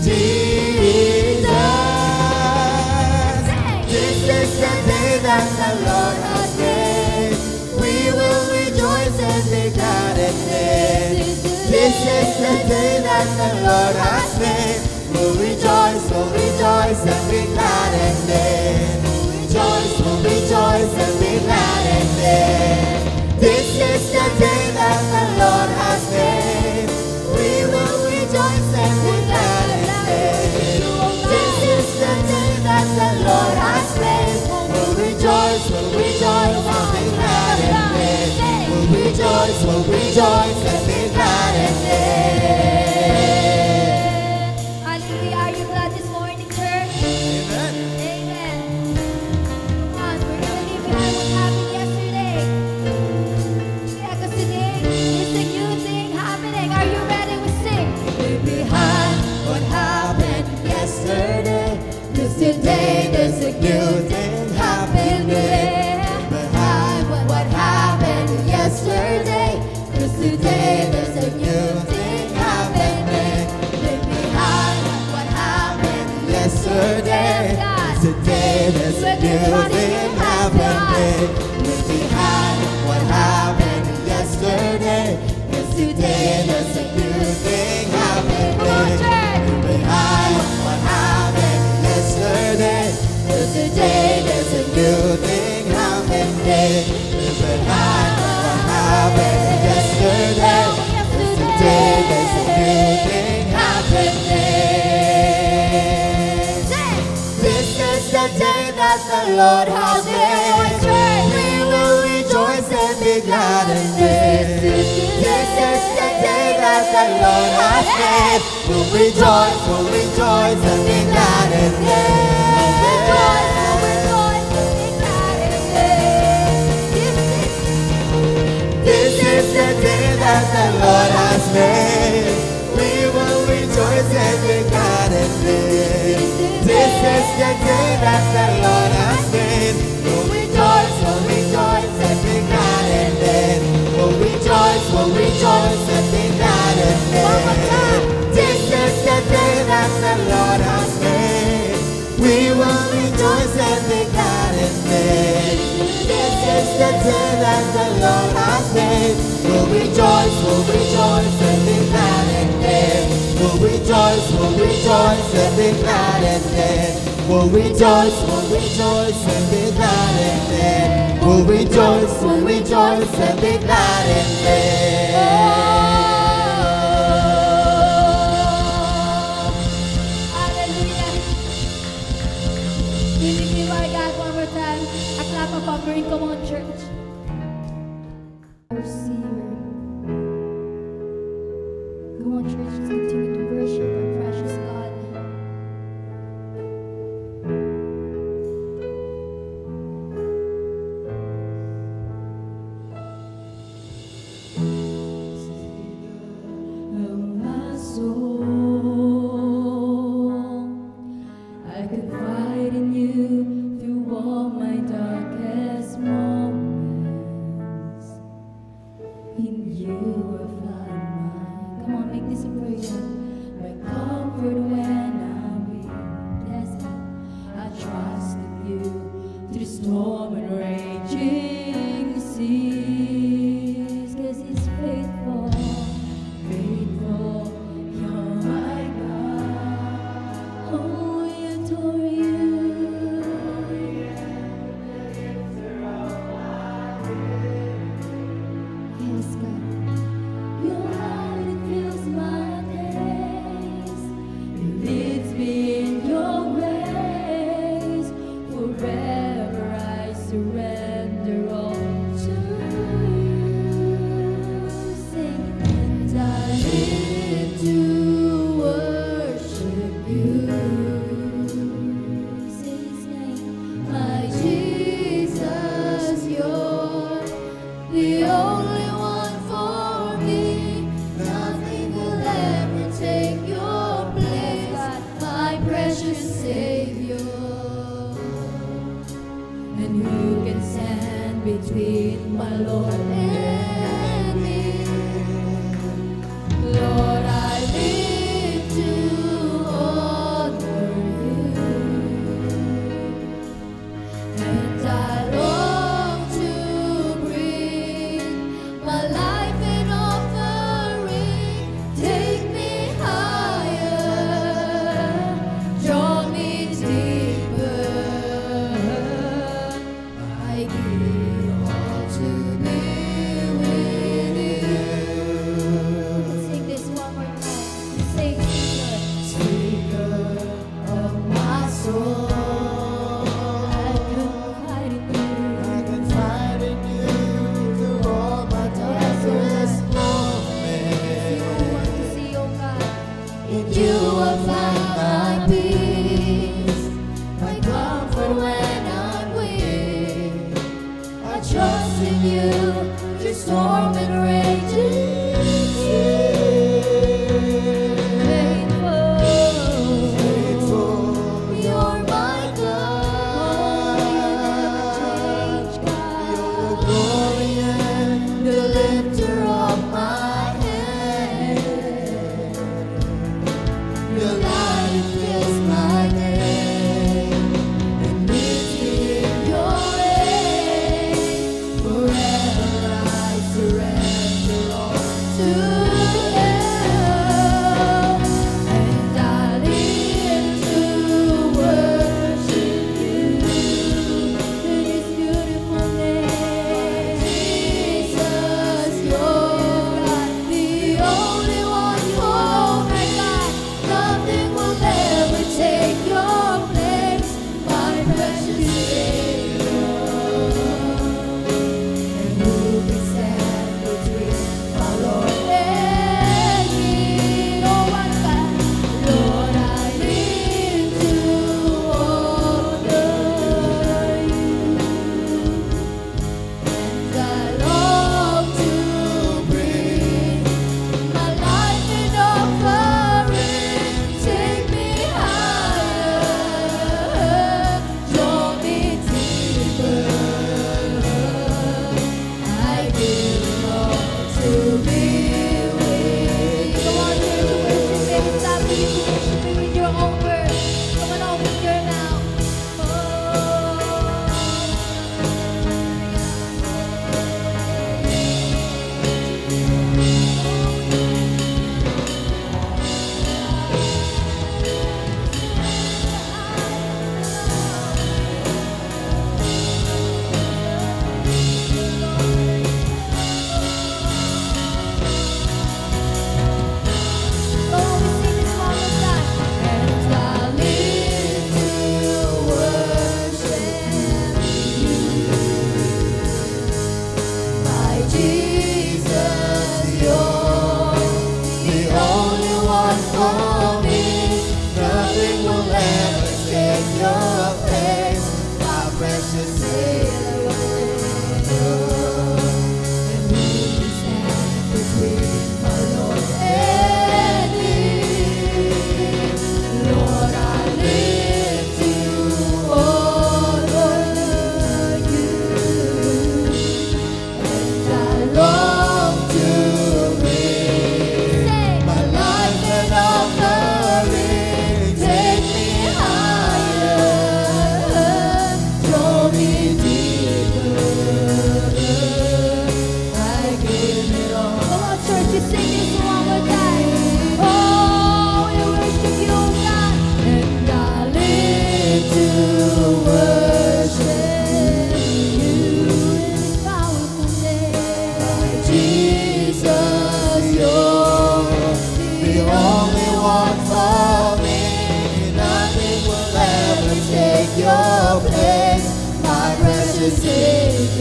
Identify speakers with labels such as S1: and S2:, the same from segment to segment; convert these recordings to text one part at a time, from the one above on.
S1: Jesus. This is the day that the Lord has made. We will rejoice and be glad in it. This is the day that the Lord has made. We'll rejoice and be glad in it. We'll rejoice and be glad in it. This is the day that the Lord has made. We will rejoice and be glad in it. This is the day that the Lord has made. We'll rejoice and be glad in it. We'll rejoice and be glad in it.
S2: Hallelujah. Are you glad this morning, church?
S1: Amen.
S2: Amen. Come on, we're going to leave behind what happened yesterday. Yeah, because today is a new thing happening. Are you ready? We sing.
S1: Leave behind what happened yesterday, 'cause today there's a new thing happening. Behind what happened yesterday, 'cause today there's a new thing happening. Leave behind what happened yesterday, 'cause today there's a new thing happening. Leave behind what happened yesterday, 'cause today there's a new thing happening. Leave behind what happened yesterday, 'cause today there's a new thing happening. Leave behind what happened yesterday, 'cause today there's a new thing happening. This is the day that the Lord has made. We will rejoice and be glad in it. This is the day that the Lord has made. We'll rejoice and be glad in it. This is the day that the Lord has made. We will rejoice and be glad in it. This is the day that the Lord has made. We'll rejoice and be glad in it. We'll rejoice and be glad in it. This is the day that the Lord has made. We will rejoice and be glad in it. This is the day that the Lord has made. We'll rejoice and be glad in it. We'll rejoice and be glad in it. We'll rejoice and be glad in it. We'll rejoice and be glad in it.
S2: Hallelujah. We give our God one more time a clap of offering. Come on, church. Come on, church. Let's continue to worship our precious God.
S3: My soul, I confide in you through all my darkest moments. In you I find come on, make this a prayer. My comfort when I'm weak. Yes, I trust in you through storm and raging seas. 'Cause He's faithful, faithful. You're my God. Oh, I adore you. Yes, God. Your light, it fills my days. It leads me in your ways. Forever I surrender all to you. Sing, and I live to worship you. Say His name, my Jesus, you're the only one for me. Nothing will ever take your place, my precious Savior. And who can stand between my Lord and me? Lord, I live to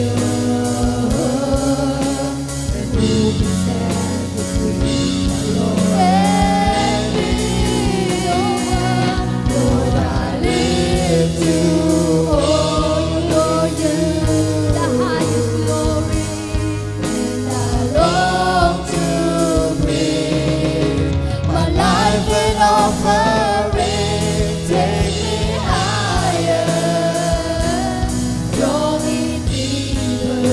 S3: you, and who can stand between my Lord and me? Lord, I live to honor you, the highest glory, and I long to bring my life and offering. Take me higher, draw me deeper.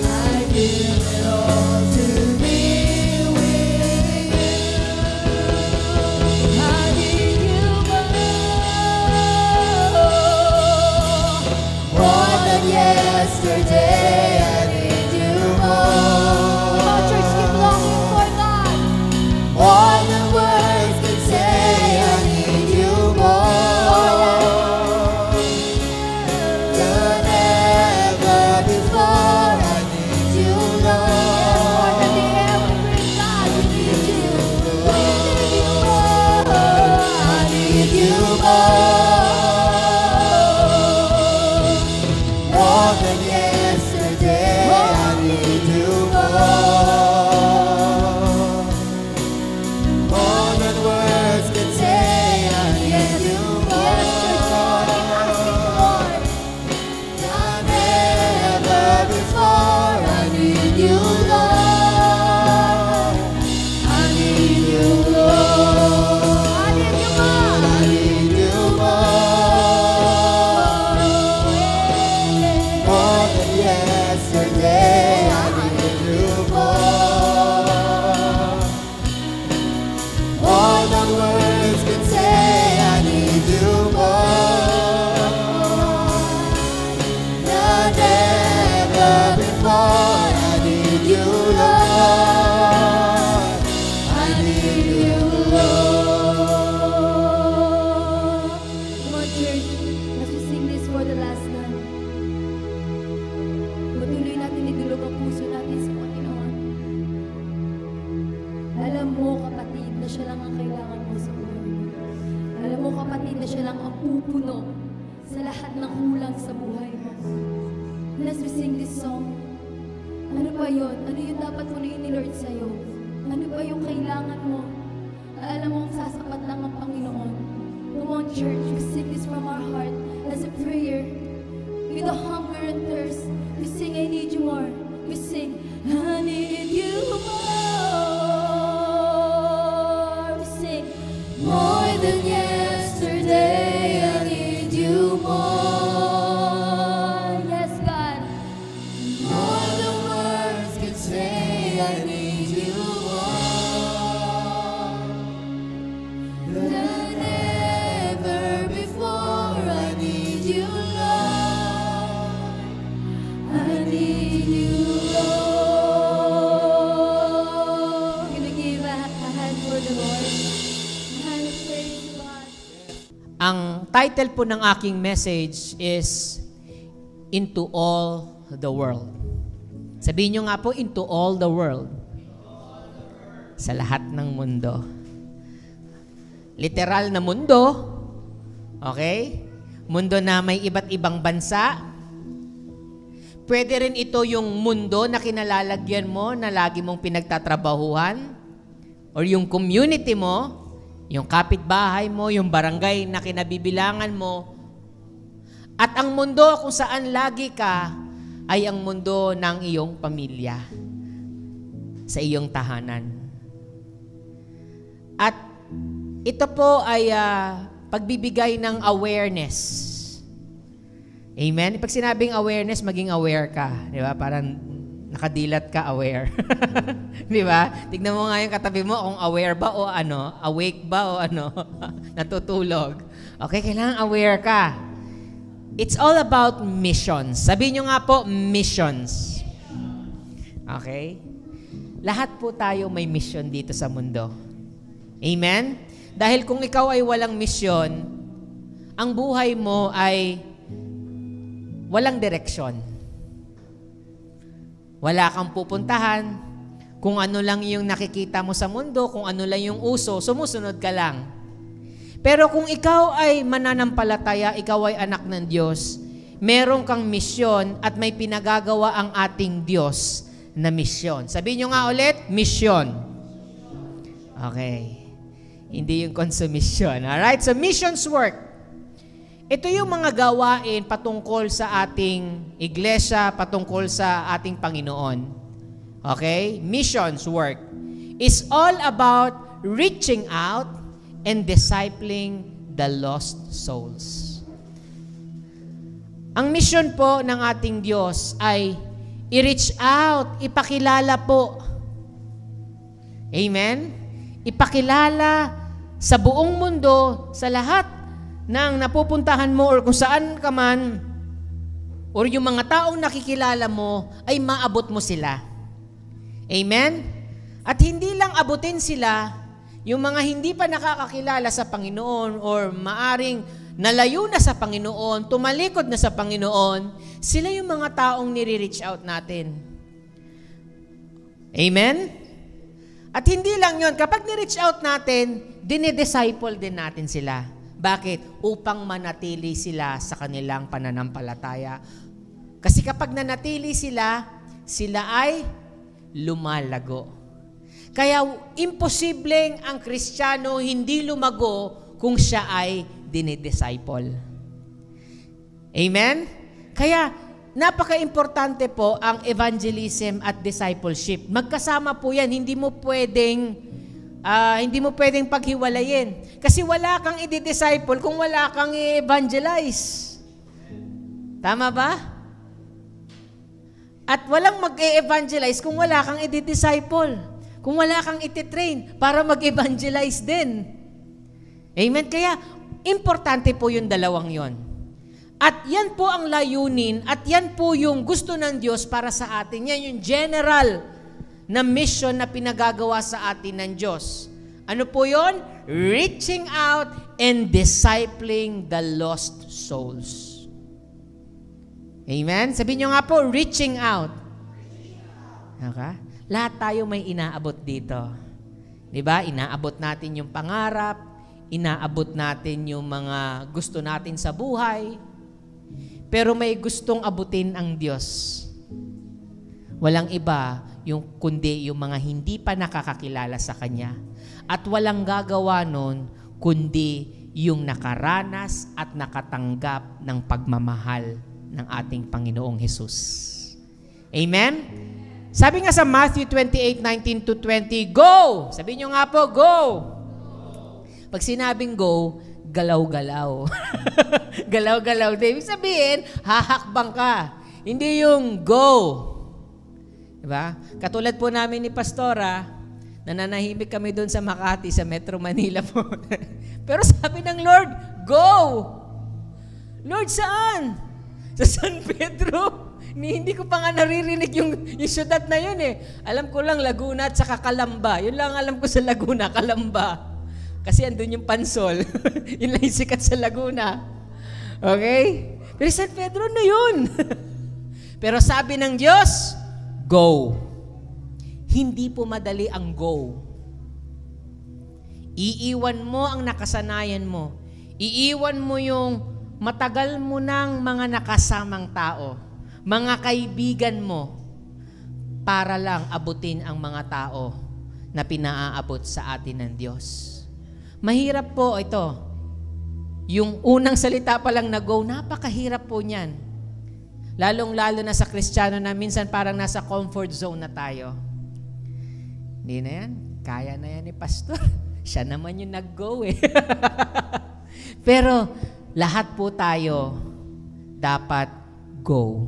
S3: I give it all to be with you. I need you more than yesterday. I need you more. Come on, church, keep longing for God. More than words can say. I need you more than ever before. I need you, Lord. More than the air we breathe, God, we need you. We need you more. I need you more than yesterday. I need you more than words can say. I need you more than ever before. I need you, Lord. I need you, Lord. I need you more. I need you more than yesterday. I need you more than words can say. I need you more than ever before. I need you, Lord. I need you, Lord. Come on, church. Let's just sing this for the last time. Patuloy natin idulog ang puso natin sa Panginoon. Alam mo, kapatid, na siya lang ang kailangan mo sa buhay mo. Alam mo, kapatid, na siya lang ang pupuno sa lahat ng kulang sa buhay mo. And as we sing this song, ano ba yun? Ano yung dapat punuin ni Lord sa'yo? Ano ba yung kailangan mo? Alam mo, sasapat lang ang Panginoon. Come on, church, we sing this from our heart as a prayer. With a hunger and thirst, we sing, I need you more. We sing, I need you more. We sing, more than yesterday, I need you more. Yes, God. More than words can say, I need you more than ever before. I need you, Lord. I need you, Lord. Gonna give a hand for the Lord. A hand of praise to God.
S4: Ang title po ng aking message is Into All the World. Sabihin nyo nga po, into all the world. Sa lahat ng mundo. Literal na mundo. Okay? Mundo na may iba't ibang bansa. Pwede rin ito yung mundo na kinalalagyan mo na lagi mong pinagtatrabahuhan. Or yung community mo, yung kapitbahay mo, yung barangay na kinabibilangan mo. At ang mundo kung saan lagi ka ay ang mundo ng iyong pamilya, sa iyong tahanan. At ito po ay pagbibigay ng awareness. Amen? Pag sinabing awareness, maging aware ka. Di ba? Parang nakadilat ka, aware. Di ba? Tignan mo nga yung katabi mo kung aware ba o ano, awake ba o ano, natutulog. Okay, kailangan aware ka. It's all about missions. Sabihin nyo nga po, missions. Okay? Lahat po tayo may mission dito sa mundo. Amen? Dahil kung ikaw ay walang misyon, ang buhay mo ay walang direksyon. Wala kang pupuntahan. Kung ano lang yung nakikita mo sa mundo, kung ano lang yung uso, sumusunod ka lang. Pero kung ikaw ay mananampalataya, ikaw ay anak ng Diyos, meron kang misyon at may pinagagawa ang ating Diyos na misyon. Sabihin nyo nga ulit, misyon. Okay. Hindi yung consumption. Alright? So, missions work. Ito yung mga gawain patungkol sa ating iglesia, patungkol sa ating Panginoon. Okay? Missions work is all about reaching out and discipling the lost souls. Ang mission po ng ating Diyos ay i-reach out, ipakilala po. Amen? Ipakilala sa buong mundo, sa lahat ng napupuntahan mo or kung saan ka man, or yung mga taong nakikilala mo, ay maabot mo sila. Amen? At hindi lang abutin sila, yung mga hindi pa nakakakilala sa Panginoon or maaring nalayo na sa Panginoon, tumalikod na sa Panginoon, sila yung mga taong nire-reach out natin. Amen? At hindi lang yon, kapag ni-reach out natin, dinidisciple din natin sila. Bakit? Upang manatili sila sa kanilang pananampalataya. Kasi kapag nanatili sila, sila ay lumalago. Kaya imposibleng ang Kristiyano hindi lumago kung siya ay dinidisciple. Amen? Kaya napaka-importante po ang evangelism at discipleship. Magkasama po yan. Hindi mo pwedeng paghiwalayin. Kasi wala kang i-disciple kung wala kang i-evangelize. Tama ba? At walang mag-e-evangelize kung wala kang i-disciple. Kung wala kang iti-train para mag-evangelize din. Amen? Kaya, importante po yung dalawang yon. At yan po ang layunin at yan po yung gusto ng Diyos para sa atin. Yan yung general na mission na pinagagawa sa atin ng Diyos. Ano po yon? Reaching out and discipling the lost souls. Amen? Sabihin nyo nga po, reaching out. Okay? Lahat tayo may inaabot dito. Diba? Inaabot natin yung pangarap, inaabot natin yung mga gusto natin sa buhay, pero may gustong abutin ang Diyos. Walang iba kundi yung mga hindi pa nakakakilala sa Kanya. At walang gagawa nun kundi yung nakaranas at nakatanggap ng pagmamahal ng ating Panginoong Hesus. Amen? Sabi nga sa Matthew 28:19-20, go! Sabi nyo nga po, go! Pag sinabing go, galaw-galaw. Galaw-galaw. Ibig sabihin, hahakbang ka. Hindi yung go. Diba? Katulad po namin ni Pastora, nananahimik kami doon sa Makati, sa Metro Manila po. Pero sabi ng Lord, go! Lord, saan? Sa San Pedro. Hindi ko pa nga naririnig yung syudad na yun eh. Alam ko lang Laguna at saka Calamba. Yun lang alam ko sa Laguna, Calamba. Kasi andun yung Pansol. Yun lang yung sikat sa Laguna. Okay? Pero San Pedro na yun. Pero sabi ng Diyos, go. Hindi po madali ang go. Iiwan mo ang nakasanayan mo. Iiwan mo yung matagal mo ng mga nakasamang tao. Mga kaibigan mo, para lang abutin ang mga tao na pinaaabot sa atin ng Diyos. Mahirap po ito. Yung unang salita pa lang na go, napakahirap po niyan. Lalong-lalo na sa Kristiyano na minsan parang nasa comfort zone na tayo. Hindi na yan. Kaya na yan ni Pastor. Siya naman yung nag-go eh. Pero lahat po tayo dapat go.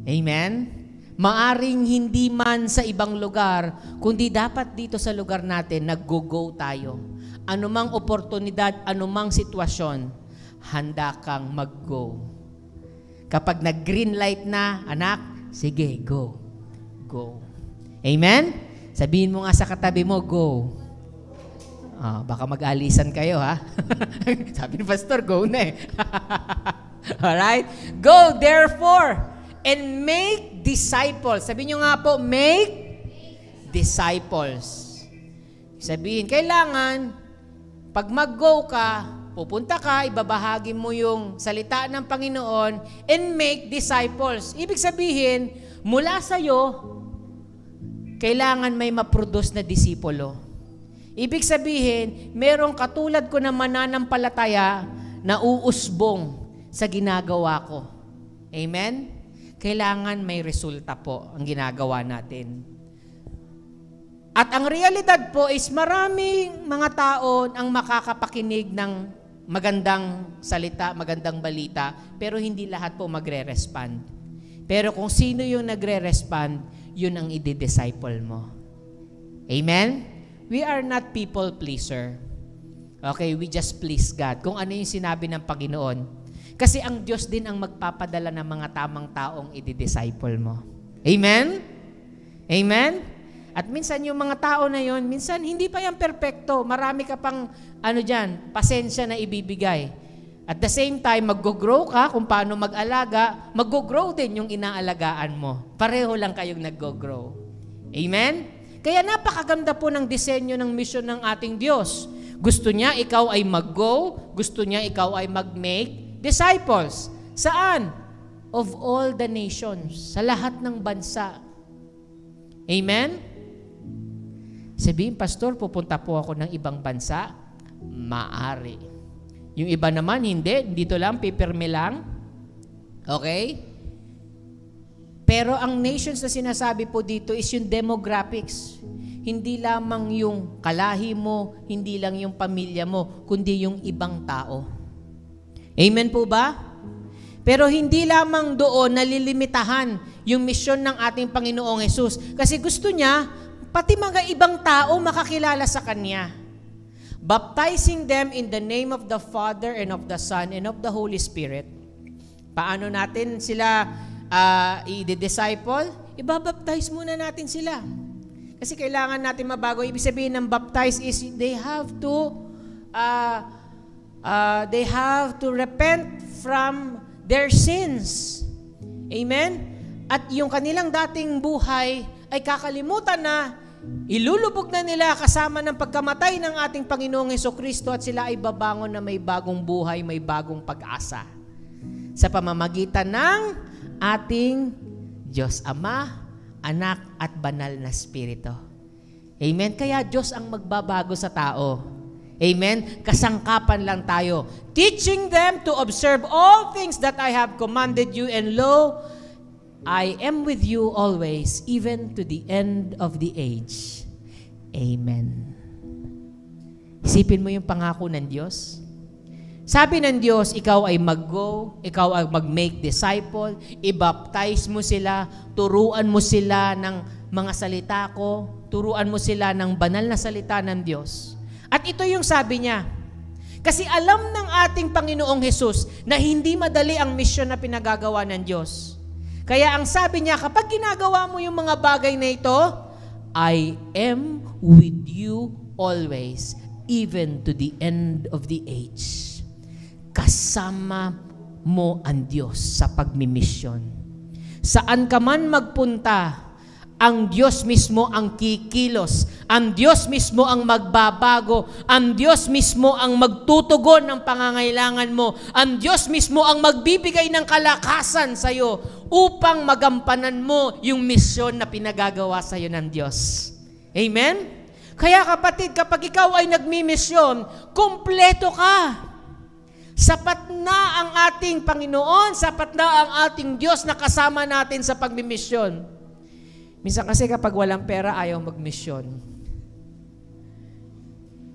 S4: Amen? Maaring hindi man sa ibang lugar, kundi dapat dito sa lugar natin, nag-go-go tayo. Anumang oportunidad, anumang sitwasyon, handa kang mag-go. Kapag nag-green light na, anak, sige, go. Go. Amen? Sabihin mo nga sa katabi mo, go. Baka mag-alisan kayo, ha? Sabi ni Pastor, go na eh. Alright? Go, therefore, and make disciples. Sabihin nyo nga po, make disciples. Sabihin, kailangan, pag mag-go ka, pupunta ka, ibabahagi mo yung salita ng Panginoon and make disciples. Ibig sabihin, mula sa'yo, kailangan may maproduce na disipulo. Ibig sabihin, merong katulad ko na mananampalataya na uusbong sa ginagawa ko. Amen? Kailangan may resulta po ang ginagawa natin. At ang realidad po is maraming mga tao ang makakapakinig ng magandang salita, magandang balita, pero hindi lahat po magre-respond. Pero kung sino yung nagre-respond, yun ang i-disciple mo. Amen? We are not people pleaser. Okay, we just please God. Kung ano yung sinabi ng Panginoon. Kasi ang Diyos din ang magpapadala ng mga tamang taong i-disciple mo. Amen? Amen? At minsan yung mga tao na yon, minsan hindi pa yan perfecto. Marami ka pang pasensya na ibibigay. At the same time, mag-grow ka kung paano mag-alaga, mag-grow din yung inaalagaan mo. Pareho lang kayong nag-grow. Amen? Kaya napakaganda po ng disenyo ng mission ng ating Diyos. Gusto niya ikaw ay mag-go, gusto niya ikaw ay mag-make disciples. Saan? Of all the nations. Sa lahat ng bansa. Amen? Sabihin, Pastor, pupunta po ako ng ibang bansa. Maari. Yung iba naman, hindi. Dito lang, pipirme lang. Okay? Pero ang nations na sinasabi po dito is yung demographics. Hindi lamang yung kalahi mo, hindi lang yung pamilya mo, kundi yung ibang tao. Amen po ba? Pero hindi lamang doon nalilimitahan yung misyon ng ating Panginoong Hesus. Kasi gusto niya, pati mga ibang tao makakilala sa Kanya. Baptizing them in the name of the Father and of the Son and of the Holy Spirit. Paano natin sila i-disciple? Ibabaptize muna natin sila. Kasi kailangan natin mabago. Ibig sabihin ng baptize is they have to repent from their sins. Amen? At yung kanilang dating buhay ay kakalimutan na, ilulubog na nila kasama ng pagkamatay ng ating Panginoong Hesukristo at sila ay babangon na may bagong buhay, may bagong pag-asa. Sa pamamagitan ng ating Diyos Ama, Anak at Banal na Espiritu. Amen? Kaya Diyos ang magbabago sa tao. Amen? Kasangkapan lang tayo. Teaching them to observe all things that I have commanded you, and lo, I am with you always, even to the end of the age. Amen. Isipin mo yung pangako ng Diyos. Sabi ng Diyos, ikaw ay mag-go, ikaw ay mag-make disciple, i-baptize mo sila, turuan mo sila ng mga salita ko, turuan mo sila ng banal na salita ng Diyos. At ito yung sabi niya, kasi alam ng ating Panginoong Hesus na hindi madali ang misyon na pinagagawa ng Diyos. Kaya ang sabi niya, kapag ginagawa mo yung mga bagay na ito, I am with you always, even to the end of the age. Kasama mo ang Diyos sa pagmimisyon. Saan ka man magpunta, ang Diyos mismo ang kikilos. Ang Diyos mismo ang magbabago. Ang Diyos mismo ang magtutugon ng pangangailangan mo. Ang Diyos mismo ang magbibigay ng kalakasan sa iyo upang magampanan mo yung misyon na pinagagawa sa iyo ng Diyos. Amen? Kaya kapatid, kapag ikaw ay nagmimisyon, kumpleto ka. Sapat na ang ating Panginoon, sapat na ang ating Diyos na kasama natin sa pagmimisyon. Minsan kasi kapag walang pera, ayaw magmisyon.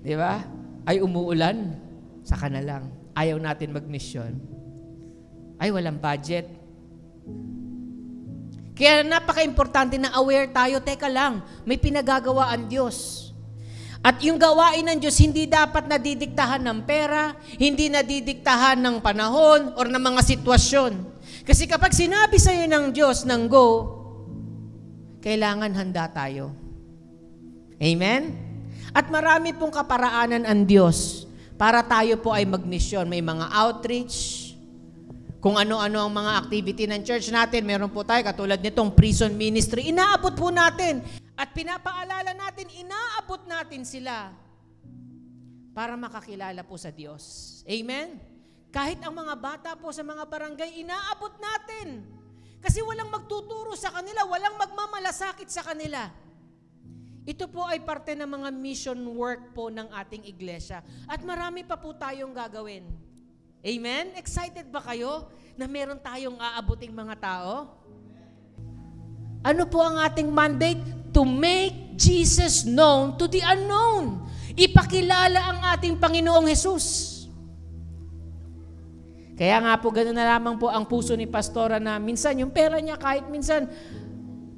S4: Di ba? Ay umuulan, saka na lang. Ayaw natin magmisyon. Ay walang budget. Kaya napaka-importante na aware tayo, teka lang, may pinagagawa ang Diyos. At yung gawain ng Diyos, hindi dapat nadidiktahan ng pera, hindi nadidiktahan ng panahon or ng mga sitwasyon. Kasi kapag sinabi sa'yo ng Diyos ng go, kailangan handa tayo. Amen? At marami pong kaparaanan ang Diyos para tayo po ay magmisyon. May mga outreach, kung ano-ano ang mga activity ng church natin. Meron po tayo, katulad nitong prison ministry. Inaabot po natin. At pinapaalala natin, inaabot natin sila para makakilala po sa Diyos. Amen? Kahit ang mga bata po sa mga barangay, inaabot natin. Kasi walang magtuturo sa kanila, walang magmamalasakit sa kanila. Ito po ay parte ng mga mission work po ng ating iglesia. At marami pa po tayong gagawin. Amen? Excited ba kayo na meron tayong aabuting mga tao? Ano po ang ating mandate? To make Jesus known to the unknown. Ipakilala ang ating Panginoong Jesus. Kaya nga po, ganoon na lamang po ang puso ni Pastora na minsan, yung pera niya kahit minsan,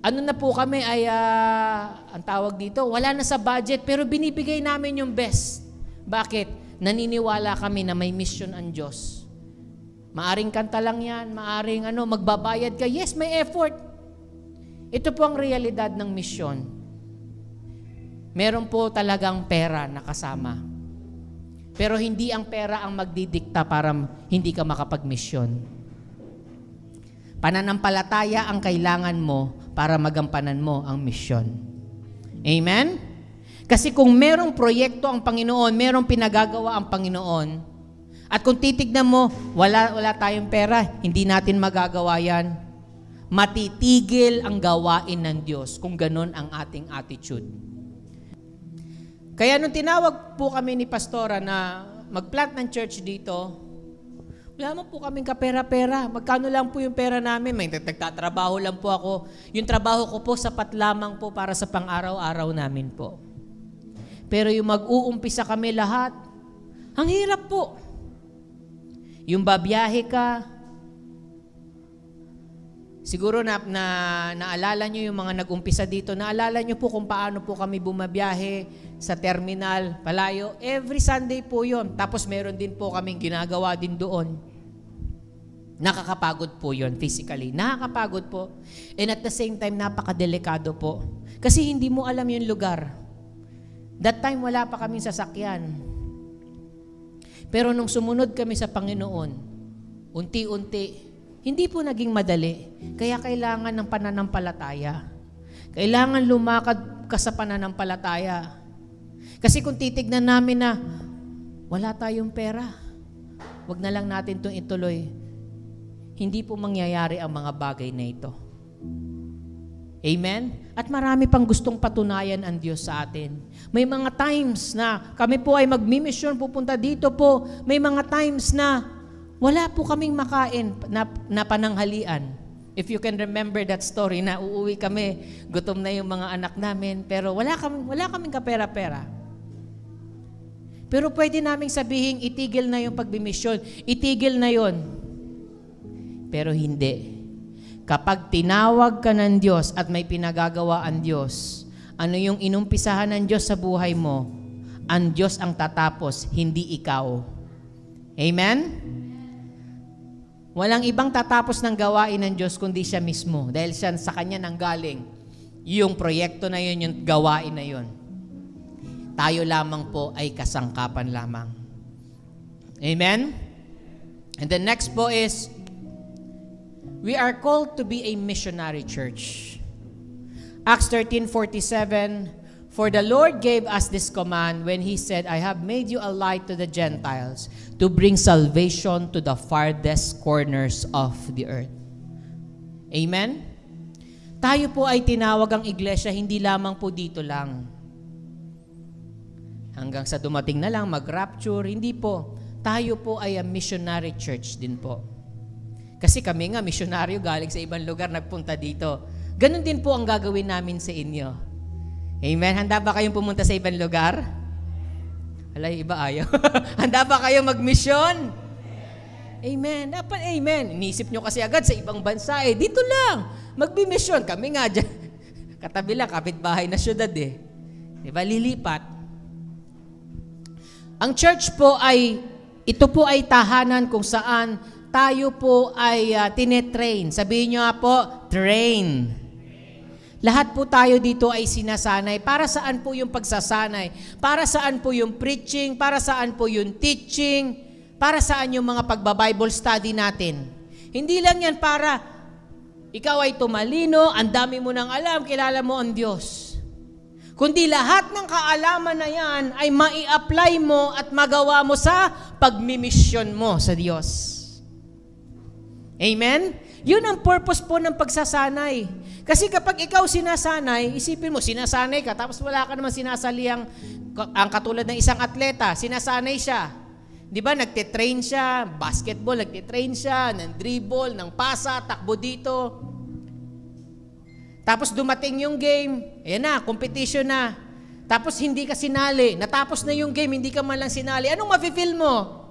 S4: ano na po kami ay, ang tawag dito, wala na sa budget, pero binibigay namin yung best. Bakit? Naniniwala kami na may mission ang Diyos. Maaring kanta lang yan, maaring magbabayad ka. Yes, may effort. Ito po ang realidad ng mission. Meron po talagang pera na kasama. Pero hindi ang pera ang magdidikta para hindi ka makapag-mission. Pananampalataya ang kailangan mo para magampanan mo ang mission. Amen? Kasi kung merong proyekto ang Panginoon, merong pinagagawa ang Panginoon, at kung titignan mo, wala tayong pera, hindi natin magagawa yan. Matitigil ang gawain ng Diyos kung ganun ang ating attitude. Kaya nung tinawag po kami ni Pastora na mag-plant ng church dito, wala mo po kaming kapera-pera. Magkano lang po yung pera namin? May nagtatrabaho lang po ako. Yung trabaho ko po, sapat lamang po para sa pang-araw-araw namin po. Pero yung mag-uumpisa kami lahat, ang hirap po. Yung babiyahe ka, siguro naalala nyo yung mga nag-umpisa dito, naalala nyo po kung paano po kami bumabiyahe sa terminal, palayo. Every Sunday po yun. Tapos meron din po kaming ginagawa din doon. Nakakapagod po yun physically. Nakakapagod po. And at the same time, napakadelikado po. Kasi hindi mo alam yung lugar. That time, wala pa kaming sasakyan. Pero nung sumunod kami sa Panginoon, unti-unti, hindi po naging madali. Kaya kailangan ng pananampalataya. Kailangan lumakad ka sa pananampalataya. Kasi kung titignan namin na wala tayong pera, wag na lang natin itong ituloy. Hindi po mangyayari ang mga bagay na ito. Amen? At marami pang gustong patunayan ang Diyos sa atin. May mga times na kami po ay magmi-mission, pupunta dito po. May mga times na wala po kaming makain na pananghalian. If you can remember that story na uuwi kami, gutom na yung mga anak namin, pero wala kaming kapera-pera. Pero pwede naming sabihin, itigil na yung pagbimisyon. Itigil na yon. Pero hindi. Kapag tinawag ka ng Diyos at may pinagagawa ang Diyos, ano yung inumpisahan ng Diyos sa buhay mo, ang Diyos ang tatapos, hindi ikaw. Amen? Walang ibang tatapos ng gawain ng Diyos kundi siya mismo. Dahil siya sa Kanya nanggaling. Yung proyekto na yun, yung gawain na yun. Tayo lamang po ay kasangkapan lamang. Amen? And the next po is, we are called to be a missionary church. Acts 13:47, for the Lord gave us this command when He said, I have made you a light to the Gentiles to bring salvation to the farthest corners of the earth. Amen? Tayo po ay tinawag ang iglesia, hindi lamang po dito lang. Hanggang sa dumating na lang, mag-rapture, hindi po. Tayo po ay a missionary church din po. Kasi kami nga, misyonaryo galing sa ibang lugar, nagpunta dito. Ganon din po ang gagawin namin sa inyo. Amen? Handa ba kayong pumunta sa ibang lugar? Alay, iba ayaw. Handa ba kayong mag-mission? Amen. Dapat amen. Inisip nyo kasi agad sa ibang bansa eh. Dito lang, magbi-mission. Kami nga dyan. Katabi lang, kapitbahay na syudad eh. Diba? Lilipat. Ang church po ay, ito po ay tahanan kung saan tayo po ay tinetrain. Sabihin nyo nga po, train. Lahat po tayo dito ay sinasanay. Para saan po yung pagsasanay? Para saan po yung preaching? Para saan po yung teaching? Para saan yung mga pagba-Bible study natin? Hindi lang yan para ikaw ay tumalino, ang dami mo nang alam, kilala mo ang Diyos. Kundi lahat ng kaalaman na yan ay mai-apply mo at magawa mo sa pagmimisyon mo sa Diyos. Amen? Yun ang purpose po ng pagsasanay. Kasi kapag ikaw sinasanay, isipin mo, sinasanay ka, tapos wala ka naman sinasaliang, ang katulad ng isang atleta, sinasanay siya. Di ba, nagtitrain siya, basketball, nagtitrain siya, ng dribble, ng pasa, takbo dito. Tapos dumating yung game, ayan na, competition na. Tapos hindi ka sinali, natapos na yung game, hindi ka man lang sinali. Anong mafe-feel mo?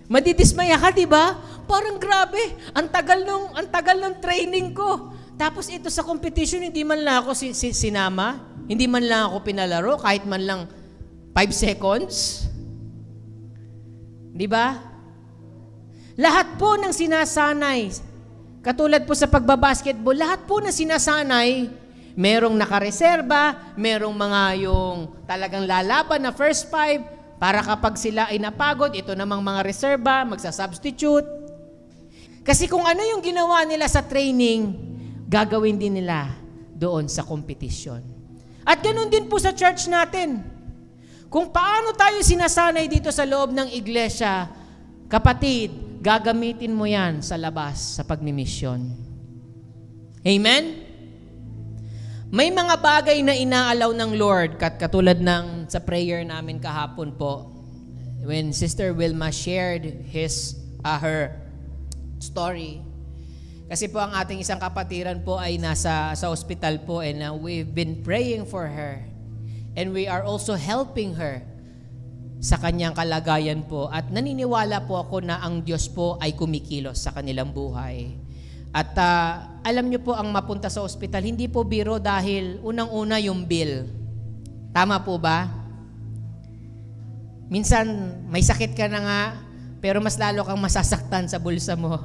S4: Madidismaya ka, di ba? Parang grabe, ang tagal ng training ko. Tapos ito sa competition, hindi man lang ako sinama, hindi man lang ako pinalaro, kahit man lang 5 seconds. Di ba? Lahat po ng sinasanay, katulad po sa pagbabasketball, lahat po ng sinasanay, merong nakareserba, merong mga yung talagang lalaban na first 5, para kapag sila ay napagod, ito namang mga reserba, magsasubstitute. Kasi kung ano yung ginawa nila sa training, gagawin din nila doon sa competition. At ganun din po sa church natin. Kung paano tayo sinasanay dito sa loob ng iglesia, kapatid, gagamitin mo yan sa labas, sa pagmimisyon. Amen? May mga bagay na inaalaw ng Lord, katulad ng sa prayer namin kahapon po, when Sister Wilma shared her story. Kasi po ang ating isang kapatiran po ay nasa sa ospital po, and we've been praying for her. And we are also helping her sa kanyang kalagayan po. At naniniwala po ako na ang Diyos po ay kumikilos sa kanilang buhay. At alam niyo po, ang mapunta sa ospital, hindi po biro dahil unang-una yung bill. Tama po ba? Minsan, may sakit ka na nga, pero mas lalo kang masasaktan sa bulsa mo.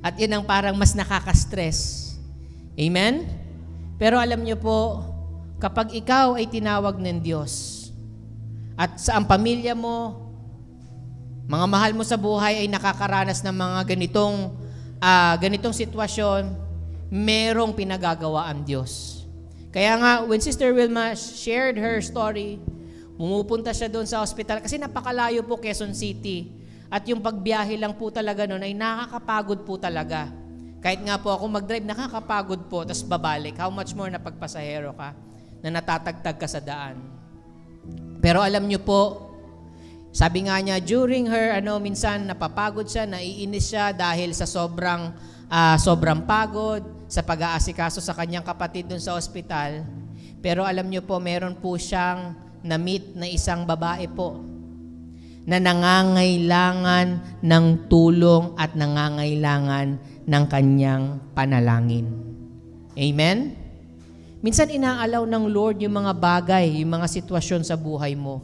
S4: At yun ang parang mas nakaka-stress. Amen? Pero alam niyo po, kapag ikaw ay tinawag ng Diyos, at sa ang pamilya mo, mga mahal mo sa buhay ay nakakaranas ng mga ganitong sitwasyon, merong pinagagawa ang Diyos. Kaya nga, when Sister Wilma shared her story, pumupunta siya doon sa hospital kasi napakalayo po Quezon City. At yung pagbiyahe lang po talaga noon ay nakakapagod po talaga. Kahit nga po ako mag-drive, nakakapagod po, tapos babalik. How much more na pagpasahero ka, na natatagtag ka sa daan. Pero alam niyo po, sabi nga niya, during her, minsan napapagod siya, naiinis siya dahil sa sobrang pagod, sa pag-aasikaso sa kanyang kapatid dun sa ospital. Pero alam niyo po, meron po siyang na-meet na isang babae po na nangangailangan ng tulong at nangangailangan ng kanyang panalangin. Amen? Minsan inaalaw ng Lord yung mga bagay, yung mga sitwasyon sa buhay mo.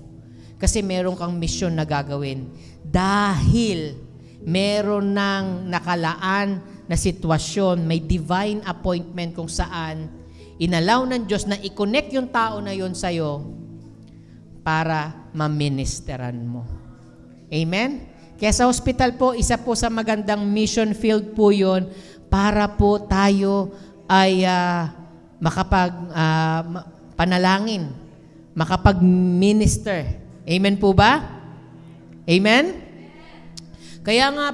S4: Kasi meron kang misyon na gagawin. Dahil meron ng nakalaan na sitwasyon, may divine appointment kung saan inalaw ng Diyos na i-connect yung tao na yun sa'yo para ma-ministeran mo. Amen? Kaya sa hospital po, isa po sa magandang mission field po yun para po tayo ay panalangin, makapag-minister. Amen po ba? Amen? Kaya nga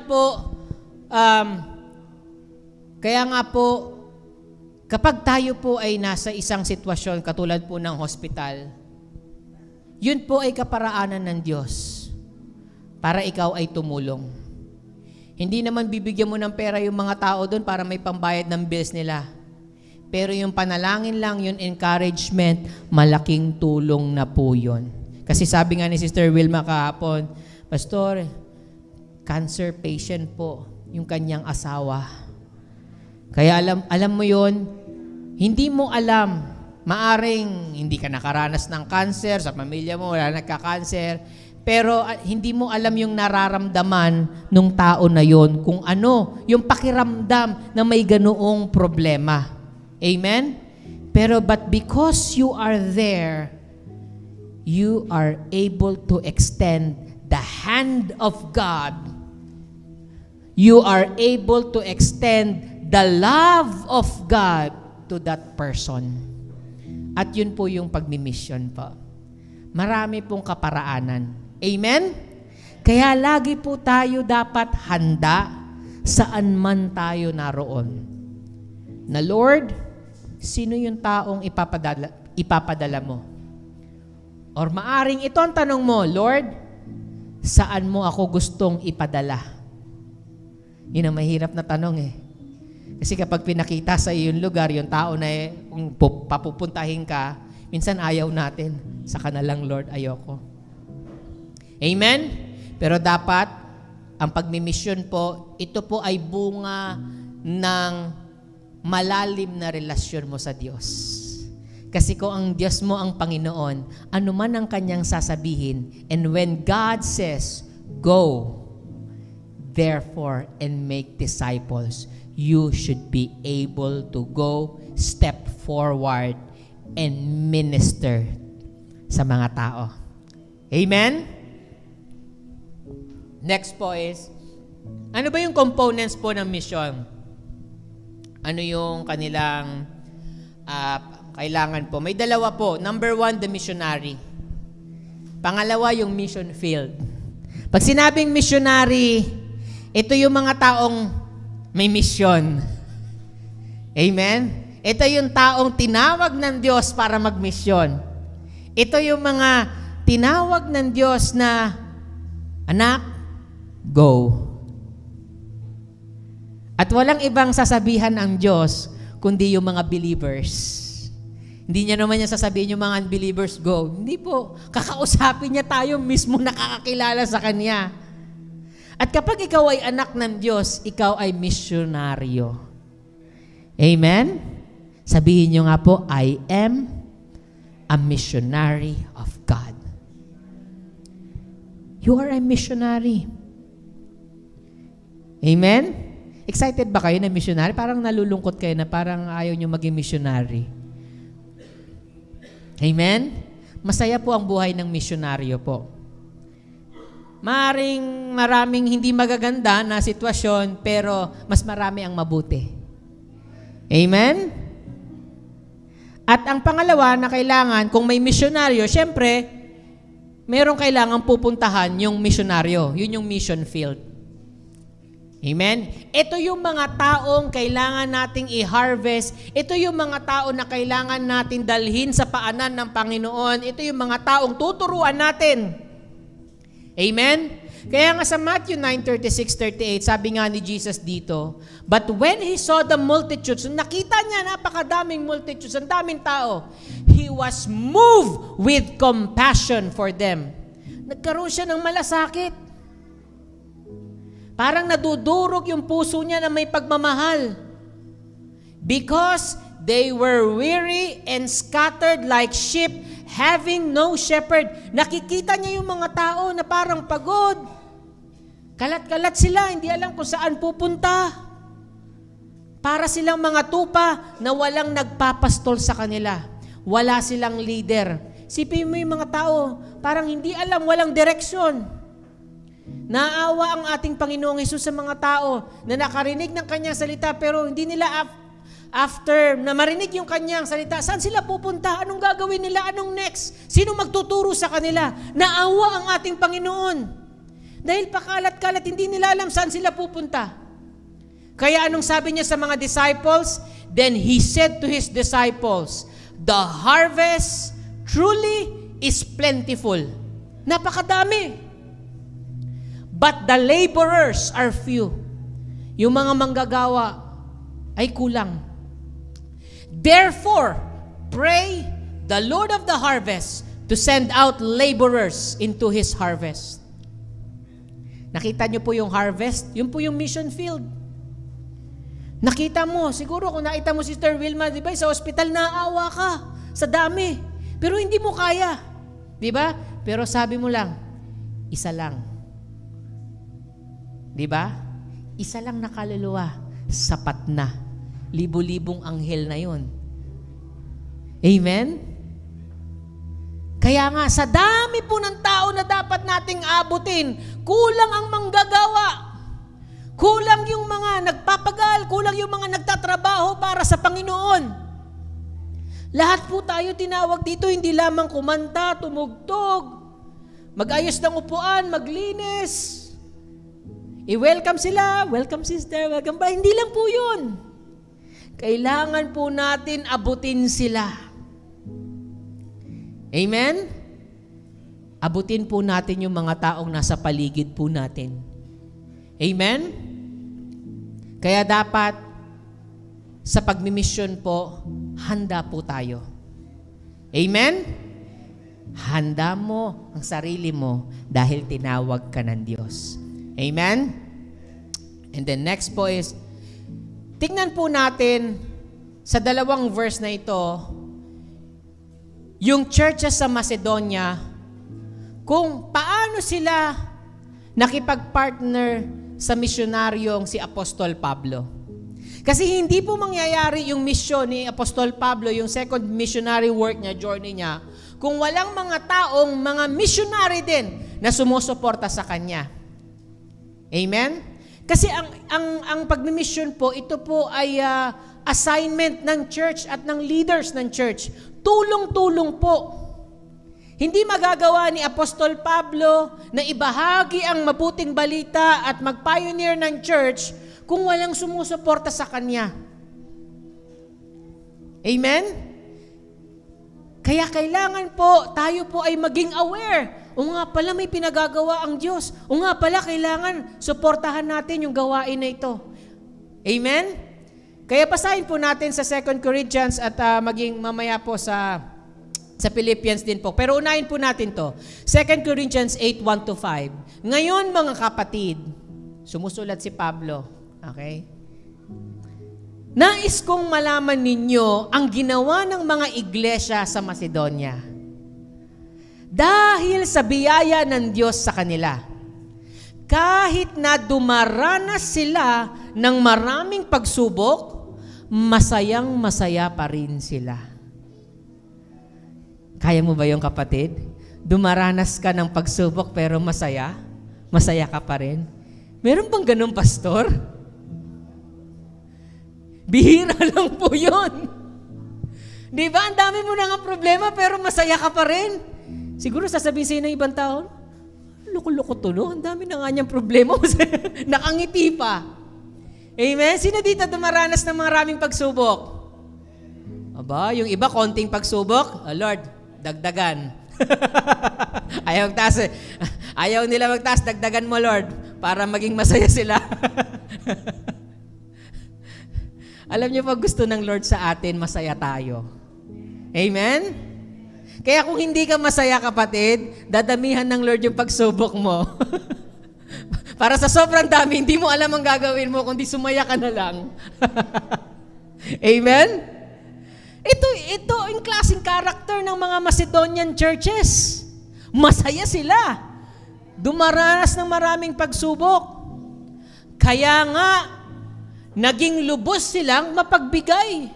S4: po, kapag tayo po ay nasa isang sitwasyon katulad po ng hospital, yun po ay kaparaanan ng Diyos para ikaw ay tumulong. Hindi naman bibigyan mo ng pera yung mga tao doon para may pambayad ng bills nila. Pero yung panalangin lang, yung encouragement, malaking tulong na po yun. Kasi sabi nga ni Sister Wilma kahapon, Pastor, cancer patient po yung kanyang asawa. Kaya alam mo yon, hindi mo alam, maaring hindi ka nakaranas ng cancer, sa pamilya mo wala nagka-cancer, pero hindi mo alam yung nararamdaman ng tao na yon, kung ano, yung pakiramdam na may ganoong problema. Amen? Pero but because you are there, you are able to extend the hand of God. You are able to extend the love of God to that person. At yun po yung pagmimission po. Marami pong kaparaanan. Amen? Kaya lagi po tayo dapat handa saan man tayo naroon. Na Lord, sino yung taong ipapadala mo? Or maaring ito ang tanong mo, Lord, saan mo ako gustong ipadala? Yun ang mahirap na tanong eh. Kasi kapag pinakita sa iyo yung lugar, yung tao na kung papupuntahin ka, minsan ayaw natin. Saka na lang, Lord, ayoko. Amen? Pero dapat, ang pagmimisyon po, ito po ay bunga ng malalim na relasyon mo sa Diyos. Kasi kung ang Diyos mo ang Panginoon, ano man ang kanyang sasabihin, and when God says, go, therefore, and make disciples, you should be able to go, step forward, and minister sa mga tao. Amen? Next po is, ano ba yung components po ng mission? Ano yung kanilang kailangan po? May dalawa po. Number 1, the missionary. Pangalawa, yung mission field. Pag sinabing missionary, ito yung mga taong may misyon. Amen? Ito yung taong tinawag ng Diyos para magmisyon. Ito yung mga tinawag ng Diyos na, anak, go. At walang ibang sasabihan ang Diyos kundi yung mga believers. Hindi niya naman niya sasabihin yung mga unbelievers, go. Hindi po. Kakausapin niya tayo mismo nakakakilala sa Kanya. At kapag ikaw ay anak ng Diyos, ikaw ay misyonaryo. Amen? Sabihin niyo nga po, I am a missionary of God. You are a missionary. Amen? Excited ba kayo na missionary? Parang nalulungkot kayo na parang ayaw niyo maging missionary. Amen? Masaya po ang buhay ng misyonaryo po. Maraming hindi magaganda na sitwasyon, pero mas marami ang mabuti. Amen? At ang pangalawa na kailangan, kung may misyonaryo, syempre, merong kailangan pupuntahan yung misyonaryo. Yun yung mission field. Amen? Ito yung mga taong kailangan nating i-harvest. Ito yung mga tao na kailangan natin dalhin sa paanan ng Panginoon. Ito yung mga taong tuturuan natin. Amen? Kaya nga sa Matthew 9:36-38, sabi nga ni Jesus dito, but when He saw the multitudes, nakita niya napakadaming multitudes, ang daming tao, He was moved with compassion for them. Nagkaroon siya ng malasakit. Parang nadudurog yung puso niya na may pagmamahal. Because they were weary and scattered like sheep, having no shepherd. Nakikita niya yung mga tao na parang pagod. Kalat-kalat sila, hindi alam kung saan pupunta. Para silang mga tupa na walang nagpapastol sa kanila. Wala silang leader. Sipin mo yung mga tao, parang hindi alam, walang direksyon. Naawa ang ating Panginoong Hesus sa mga tao na nakarinig ng Kanyang salita pero hindi nila after na marinig yung Kanyang salita, saan sila pupunta? Anong gagawin nila? Anong next? Sino magtuturo sa kanila? Naawa ang ating Panginoon. Dahil pakalat-kalat, hindi nila alam saan sila pupunta. Kaya anong sabi niya sa mga disciples? Then He said to His disciples, the harvest truly is plentiful. Napakadami. But the laborers are few. Yung mga manggagawa ay kulang. Therefore, pray the Lord of the harvest to send out laborers into His harvest. Nakita niyo po yung harvest? Yun po yung mission field. Nakita mo, siguro kung nakita mo Sister Wilma, di ba, sa ospital, naawa ka sa dami. Pero hindi mo kaya. Di ba? Pero sabi mo lang, isa lang. Di ba? Isa lang na kaluluwa, sapat na. Libo-libong anghel na yun. Amen? Kaya nga, sa dami po ng tao na dapat nating abutin, kulang ang manggagawa. Kulang yung mga nagpapagal, kulang yung mga nagtatrabaho para sa Panginoon. Lahat po tayo tinawag dito, hindi lamang kumanta, tumugtog, mag-ayos ng upuan, maglinis. I-welcome sila, welcome sister, welcome ba? Hindi lang po yun. Kailangan po natin abutin sila. Amen? Abutin po natin yung mga taong nasa paligid po natin. Amen? Kaya dapat sa pagmimisyon po, handa po tayo. Amen? Handa mo ang sarili mo dahil tinawag ka ng Diyos. Amen? And then next po is, tingnan po natin sa dalawang verse na ito, yung churches sa Macedonia, kung paano sila nakipag-partner sa misyonaryong si Apostol Pablo. Kasi hindi po mangyayari yung misyon ni Apostol Pablo, yung second missionary work niya, journey niya, kung walang mga taong, mga missionary din na sumusuporta sa kanya. Amen? Kasi ang pagmimisyon po, ito po ay assignment ng church at ng leaders ng church. Tulong-tulong po. Hindi magagawa ni Apostol Pablo na ibahagi ang mabuting balita at mag-pioneer ng church kung walang sumusuporta sa kanya. Amen? Kaya kailangan po, tayo po ay maging aware. O nga pala, may pinagagawa ang Diyos. O nga pala, kailangan suportahan natin yung gawain na ito. Amen? Kaya basahin po natin sa 2 Corinthians at maging mamaya po sa Philippians din po. Pero unahin po natin to. 2 Corinthians 8:1-5. Ngayon mga kapatid, sumusulat si Pablo. Okay? Nais kong malaman ninyo ang ginawa ng mga iglesia sa Macedonia. Dahil sa biyaya ng Diyos sa kanila, kahit na dumaranas sila ng maraming pagsubok, masayang masaya pa rin sila. Kaya mo ba yung kapatid? Dumaranas ka ng pagsubok pero masaya? Masaya ka pa rin? Meron bang ganun, pastor? Bihira lang po yun. Di ba? Ang dami mo na nga problema pero masaya ka pa rin. Siguro sasabihin sa'yo ng ibang tao, loko-loko to, no? Ang dami na nga niyang problema. Nakangiti pa. Amen? Sino dito dumaranas ng maraming pagsubok? Aba, yung iba konting pagsubok, Lord, dagdagan. Ayaw nila magtaas, dagdagan mo, Lord, para maging masaya sila. Alam niyo pag gusto ng Lord sa atin, masaya tayo. Amen? Kaya kung hindi ka masaya, kapatid, dadamihan ng Lord yung pagsubok mo. Para sa sobrang dami, hindi mo alam ang gagawin mo, kundi sumaya ka na lang. Amen? Ito yung klaseng karakter ng mga Macedonian churches. Masaya sila. Dumaranas ng maraming pagsubok. Kaya nga, naging lubos silang mapagbigay.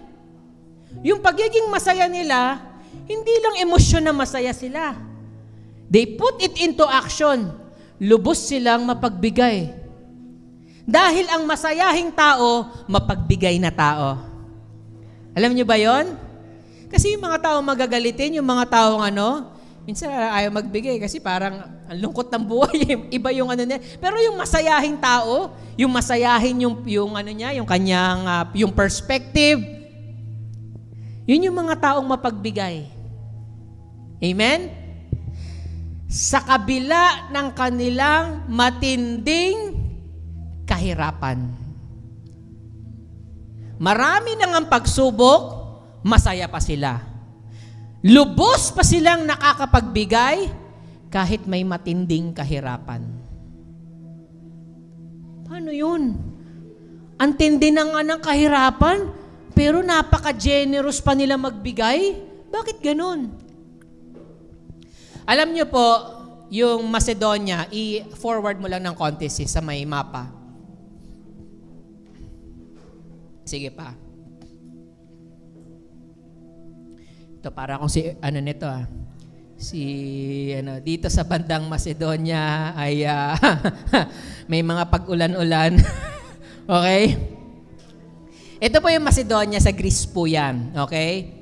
S4: Yung pagiging masaya nila, hindi lang emosyon na masaya sila. They put it into action. Lubos silang mapagbigay. Dahil ang masayahing tao, mapagbigay na tao. Alam niyo ba yon? Kasi yung mga tao magagalitin, yung mga tao minsan ayaw magbigay kasi parang ang lungkot ng buhay, iba yung niya. Pero yung masayahing tao, yung masayahin yung niya, yung kanyang yung perspective, yun yung mga taong mapagbigay. Amen? Sa kabila ng kanilang matinding kahirapan. Marami nang ang pagsubok, masaya pa sila. Lubos pa silang nakakapagbigay kahit may matinding kahirapan. Paano yun? Ang tindi na nga ng kahirapan, pero napaka-generous pa nila magbigay? Bakit ganun? Alam niyo po, yung Macedonia, i-forward mo lang ng konti sa may mapa. Sige pa. Ito para kung dito sa bandang Macedonia ay may mga pag-ulan-ulan. Okay? Ito po yung Macedonia, sa Greece po yan. Okay?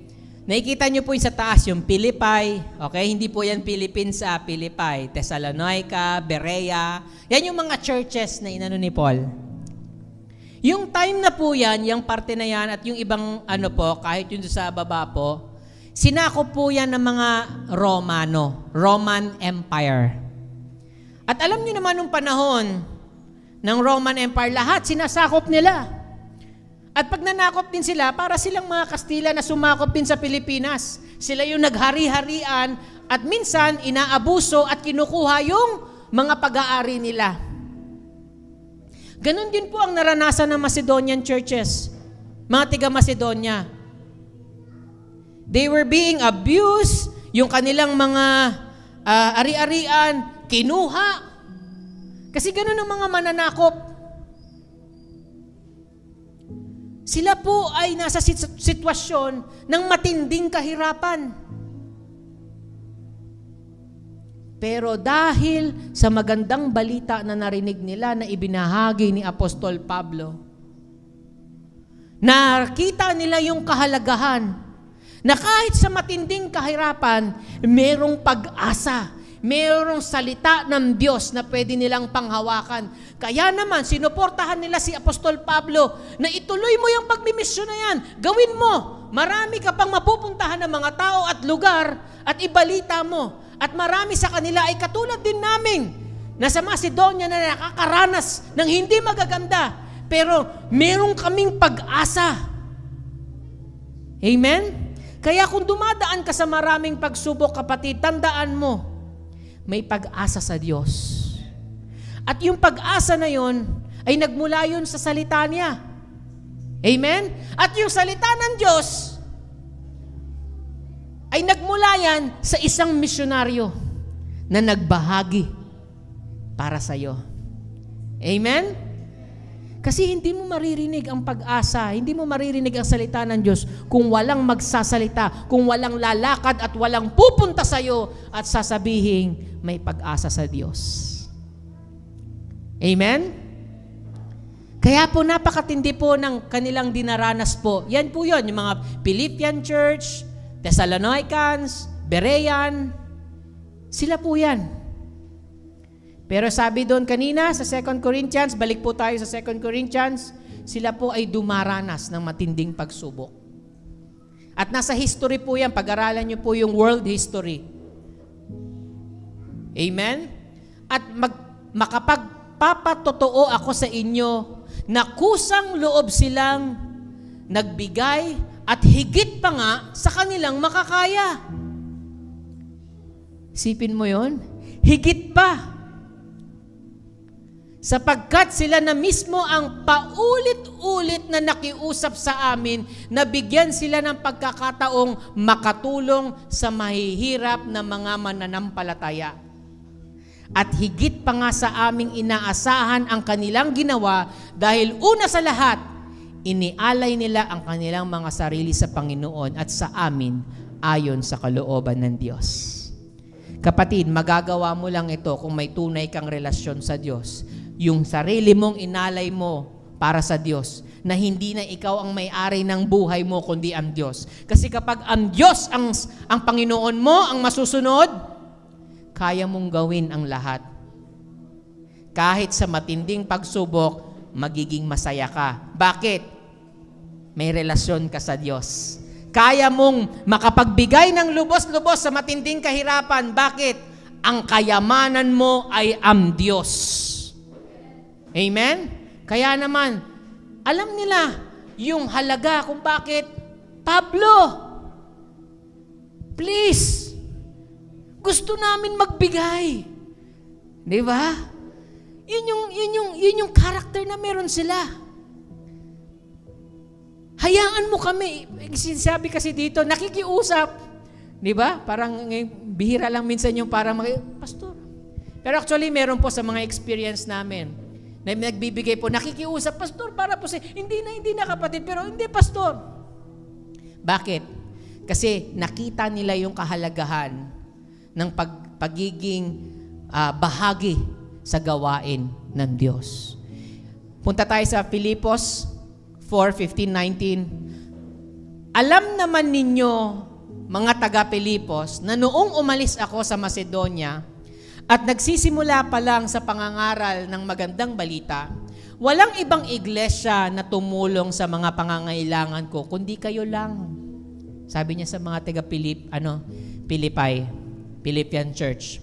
S4: Nakikita nyo po yung sa taas, yung Philippi. Okay? Hindi po yan Philippines sa Philippi. Thessalonica, Berea. Yan yung mga churches na inano ni Paul. Yung time na po yan, yung parte na yan, at yung ibang ano po, kahit yung sa baba po, sinakop po yan ng mga Roman Empire. At alam niyo naman nung panahon ng Roman Empire, lahat sinasakop nila. At pag nanakop din sila, para silang mga Kastila na sumakop din sa Pilipinas. Sila yung naghari-harian at minsan inaabuso at kinukuha yung mga pag-aari nila. Ganon din po ang naranasan ng Macedonian churches, mga tiga Macedonia. They were being abused, yung kanilang mga ari-arian, kinuha. Kasi ganon ang mga mananakop. Sila po ay nasa sitwasyon ng matinding kahirapan. Pero dahil sa magandang balita na narinig nila na ibinahagi ni Apostol Pablo, nakita nila yung kahalagahan na kahit sa matinding kahirapan, merong pag-asa, merong salita ng Diyos na pwede nilang panghawakan. Kaya naman, sinuportahan nila si Apostol Pablo na ituloy mo yung pagmimisyon na yan. Gawin mo. Marami ka pang mapupuntahan ng mga tao at lugar at ibalita mo. At marami sa kanila ay katulad din namin na sa Macedonia na nakakaranas ng hindi magaganda. Pero merong kaming pag-asa. Amen? Kaya kung dumadaan ka sa maraming pagsubok, kapatid, tandaan mo, may pag-asa sa Diyos. At yung pag-asa na yon ay nagmula yun sa salita niya. Amen? At yung salita ng Diyos ay nagmula yan sa isang misyonaryo na nagbahagi para sa iyo. Amen? Kasi hindi mo maririnig ang pag-asa, hindi mo maririnig ang salita ng Diyos kung walang magsasalita, kung walang lalakad at walang pupunta sa iyo at sasabihin may pag-asa sa Diyos. Amen? Kaya po napakatindi po ng kanilang dinaranas po. Yan po yun, yung mga Philippian Church, Thessalonians, Berean, sila po yan. Pero sabi doon kanina sa 2 Corinthians, balik po tayo sa 2 Corinthians, sila po ay dumaranas ng matinding pagsubok. At nasa history po yan, pag-aralan nyo po yung world history. Amen? At makapagpapatotoo ako sa inyo na kusang loob silang nagbigay at higit pa nga sa kanilang makakaya. Isipin mo yon, higit pa. Sapagkat sila na mismo ang paulit-ulit na nakiusap sa amin na bigyan sila ng pagkakataong makatulong sa mahihirap na mga mananampalataya. At higit pa nga sa aming inaasahan ang kanilang ginawa dahil una sa lahat, inialay nila ang kanilang mga sarili sa Panginoon at sa amin ayon sa kalooban ng Diyos. Kapatid, magagawa mo lang ito kung may tunay kang relasyon sa Diyos. Yung sarili mong inalay mo para sa Diyos, na hindi na ikaw ang may-ari ng buhay mo, kundi ang Diyos. Kasi kapag ang Diyos ang Panginoon mo, ang masusunod, kaya mong gawin ang lahat. Kahit sa matinding pagsubok, magiging masaya ka. Bakit? May relasyon ka sa Diyos. Kaya mong makapagbigay ng lubos-lubos sa matinding kahirapan. Bakit? Ang kayamanan mo ay ang Diyos. Amen? Kaya naman, alam nila yung halaga kung bakit, Pablo, please, gusto namin magbigay. Di ba? Yun yung character na meron sila. Hayaan mo kami. Sinasabi kasi dito, nakikiusap. Di ba? Parang bihira lang minsan yung parang, Pastor. Pero actually, meron po sa mga experience namin na nagbibigay po, nakikiusap, Pastor, para po hindi na kapatid, pero hindi, Pastor. Bakit? Kasi nakita nila yung kahalagahan ng pagiging bahagi sa gawain ng Diyos. Punta tayo sa Filipos 4:15-19. Alam naman ninyo mga taga-Pilipos, na noong umalis ako sa Macedonia at nagsisimula pa lang sa pangangaral ng magandang balita, walang ibang iglesia na tumulong sa mga pangangailangan ko, kundi kayo lang. Sabi niya sa mga Philippian Church.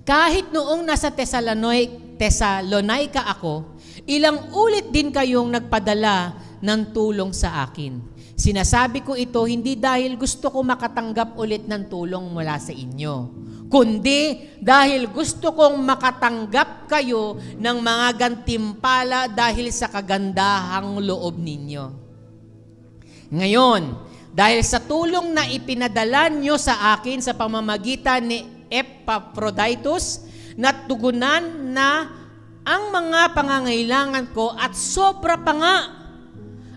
S4: Kahit noong nasa Thessalonica ako, ilang ulit din kayong nagpadala ng tulong sa akin. Sinasabi ko ito hindi dahil gusto ko makatanggap ulit ng tulong mula sa inyo, kundi dahil gusto kong makatanggap kayo ng mga gantimpala dahil sa kagandahang loob ninyo. Ngayon, dahil sa tulong na ipinadala nyo sa akin sa pamamagitan ni Epaphroditus, natugunan na ang mga pangangailangan ko at sobra pa nga.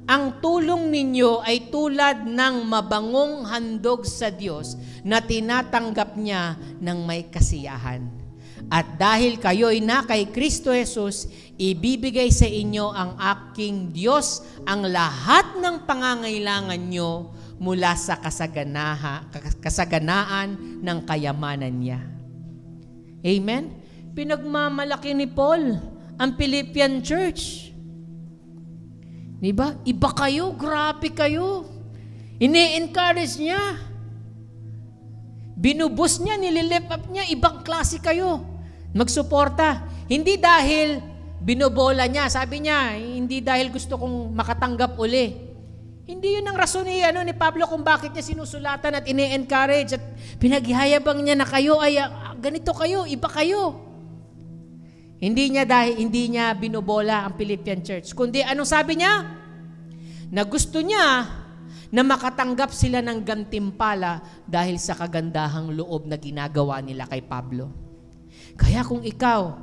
S4: Ang tulong ninyo ay tulad ng mabangong handog sa Diyos na tinatanggap niya ng may kasiyahan. At dahil kayo'y na kay Kristo Jesus, ibibigay sa inyo ang aking Diyos ang lahat ng pangangailangan nyo mula sa kasaganaan ng kayamanan niya. Amen? Pinagmamalaki ni Paul ang Philippian Church. Diba? Iba kayo, grabe kayo. Ini-encourage niya. Binubus niya, nililift up niya, ibang klase kayo. Magsuporta. Hindi dahil binobola niya. Sabi niya, hindi dahil gusto kong makatanggap uli. Hindi yun ang rason ni Pablo kung bakit niya sinusulatan at ini-encourage at pinaghihayabang niya na kayo ay ganito kayo, iba kayo. Hindi niya binobola ang Philippian Church. Kundi anong sabi niya? Na gusto niya na makatanggap sila ng gantimpala dahil sa kagandahang loob na ginagawa nila kay Pablo. Kaya kung ikaw,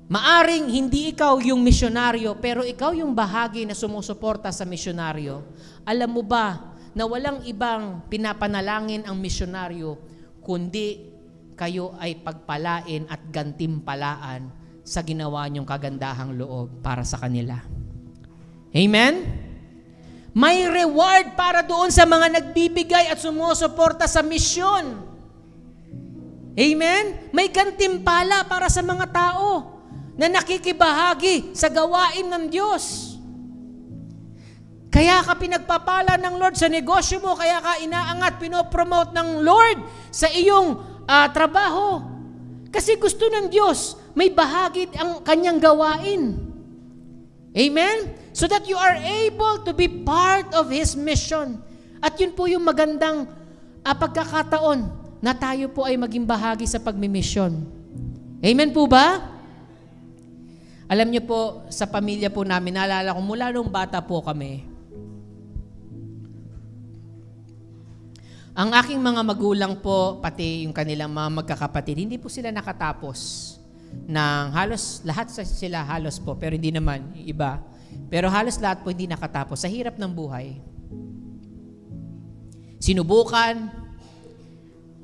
S4: maaring hindi ikaw yung misyonaryo, pero ikaw yung bahagi na sumusuporta sa misyonaryo, alam mo ba na walang ibang pinapanalangin ang misyonaryo, kundi kayo ay pagpalain at gantimpalaan sa ginawa niyong kagandahang loob para sa kanila. Amen? May reward para doon sa mga nagbibigay at sumusuporta sa misyon. Amen? May gantimpala para sa mga tao na nakikibahagi sa gawain ng Diyos. Kaya ka pinagpapala ng Lord sa negosyo mo, kaya ka inaangat, pinopromote ng Lord sa iyong trabaho. Kasi gusto ng Diyos, may bahagi ang kanyang gawain. Amen? So that you are able to be part of His mission. At yun po yung magandang pagkakataon na tayo po ay maging bahagi sa pagmimisyon. Amen po ba? Alam niyo po, sa pamilya po namin, naalala ko mula nung bata po kami, ang aking mga magulang po, pati yung kanilang mga magkakapatid, hindi po sila nakatapos ng halos, lahat sila halos po, pero hindi naman, iba. Pero halos lahat po hindi nakatapos sa hirap ng buhay. Sinubukan,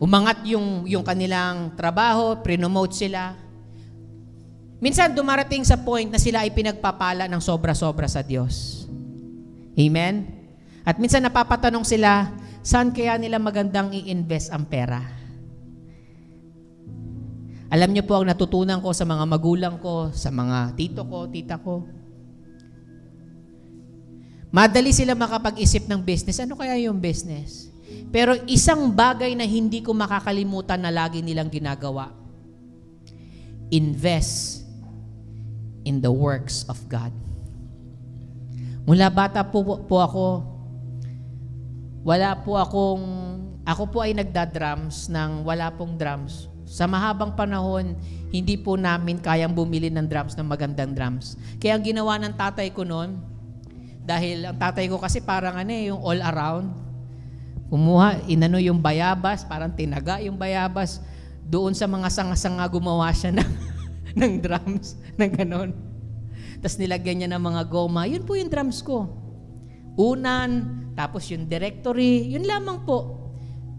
S4: umangat yung kanilang trabaho, prinomote sila. Minsan dumarating sa point na sila ay pinagpapala ng sobra-sobra sa Diyos. Amen? At minsan napapatanong sila, saan kaya nila magandang i-invest ang pera? Alam niyo po ang natutunan ko sa mga magulang ko, sa mga tito ko, tita ko. Madali sila makapag-isip ng business. Ano kaya yung business? Pero isang bagay na hindi ko makakalimutan na lagi nilang ginagawa. Invest in the works of God. Mula bata po ako, ako po ay nagda-drums nang wala pong drums. Sa mahabang panahon, hindi po namin kayang bumili ng drums, ng magandang drums. Kaya ang ginawa ng tatay ko noon, dahil ang tatay ko kasi parang yung all around, yung bayabas, parang tinaga yung bayabas, doon sa mga sanga-sanga gumawa siya ng drums, ng ganon. Tapos nilagyan niya ng mga goma, yun po yung drums ko. Unan, tapos yung directory, yun lamang po.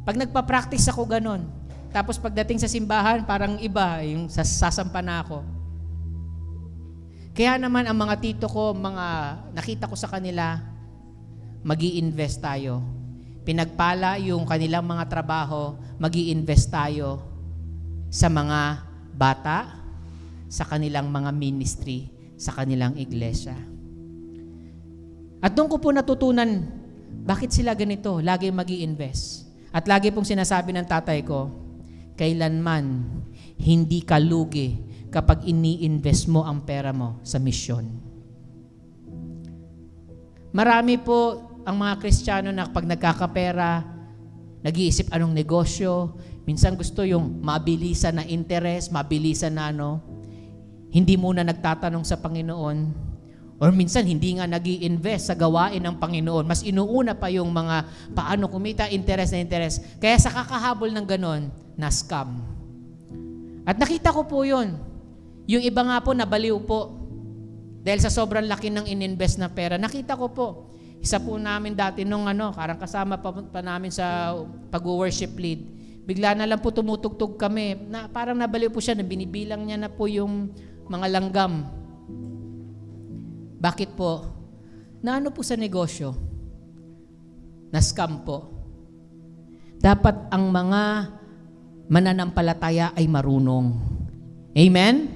S4: Pag nagpa-practice ako ganon. Tapos pagdating sa simbahan, parang iba, yung sasampa na ako. Kaya naman ang mga tito ko, nakita ko sa kanila, magi-invest tayo. pinagpala yung kanilang mga trabaho, mag-i-invest tayo sa mga bata, sa kanilang mga ministry, sa kanilang iglesia. At doon ko po natutunan, bakit sila ganito? Lagi mag-i-invest. At lagi pong sinasabi ng tatay ko, kailanman hindi ka lugi kapag ini-invest mo ang pera mo sa misyon. Marami po ang mga Kristiyano na pag nagkakapera, nag-iisip anong negosyo, minsan gusto yung mabilisan na interest, mabilisan na hindi muna nagtatanong sa Panginoon, or minsan hindi nga nag-i-invest sa gawain ng Panginoon. Mas inuuna pa yung mga paano kumita, interest na interest. Kaya sa kakahabol ng ganon, na-scam. At nakita ko po yun. Yung iba nga po, nabaliw po. Dahil sa sobrang laki ng ininvest na pera. Nakita ko po. Isa po namin dati nung karang kasama pa namin sa pag-worship lead. Bigla na lang po tumutugtog kami. Na, parang nabaliw po siya na binibilang niya na po yung mga langgam. Bakit po? Naano po sa negosyo? Na-scam po. Dapat ang mga mananampalataya ay marunong. Amen?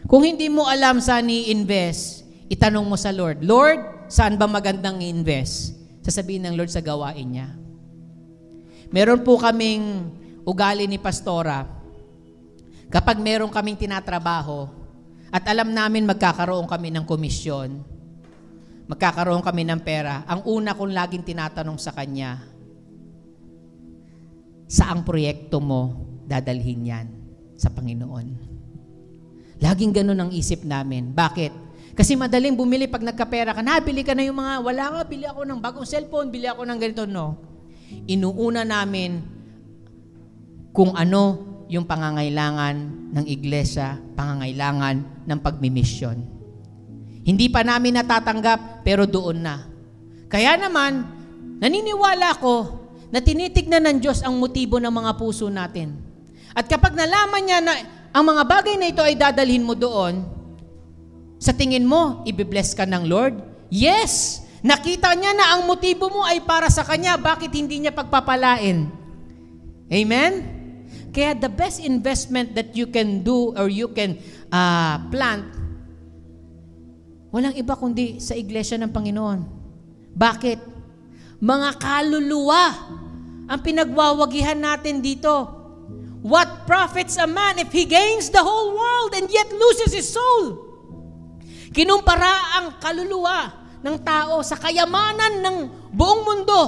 S4: Kung hindi mo alam saan i-invest, itanong mo sa Lord, Lord, saan ba magandang i-invest? Sasabihin ng Lord sa gawain niya. Meron po kaming ugali ni Pastora. Kapag meron kaming tinatrabaho at alam namin magkakaroon kami ng komisyon, magkakaroon kami ng pera, ang una kong laging tinatanong sa kanya, saang proyekto mo dadalhin yan sa Panginoon? Laging ganun ang isip namin. Bakit? Kasi madaling bumili pag nagkapera ka. Nabili ka na yung mga, wala ka, bili ako ng bagong cellphone, bili ako ng ganito. No. Inuuna namin kung ano yung pangangailangan ng iglesia, pangangailangan ng pagmimisyon. Hindi pa namin natatanggap, pero doon na. Kaya naman, naniniwala ko na tinitignan ng Diyos ang motibo ng mga puso natin. At kapag nalaman niya na ang mga bagay na ito ay dadalhin mo doon, sa tingin mo, ibibless ka ng Lord? Yes! Nakita niya na ang motibo mo ay para sa Kanya. Bakit hindi niya pagpapalain? Amen? Kaya the best investment that you can do or you can plant, walang iba kundi sa iglesia ng Panginoon. Bakit? Mga kaluluwa ang pinagwawagihan natin dito. What profits a man if he gains the whole world and yet loses his soul? Kinumpara ang kaluluwa ng tao sa kayamanan ng buong mundo.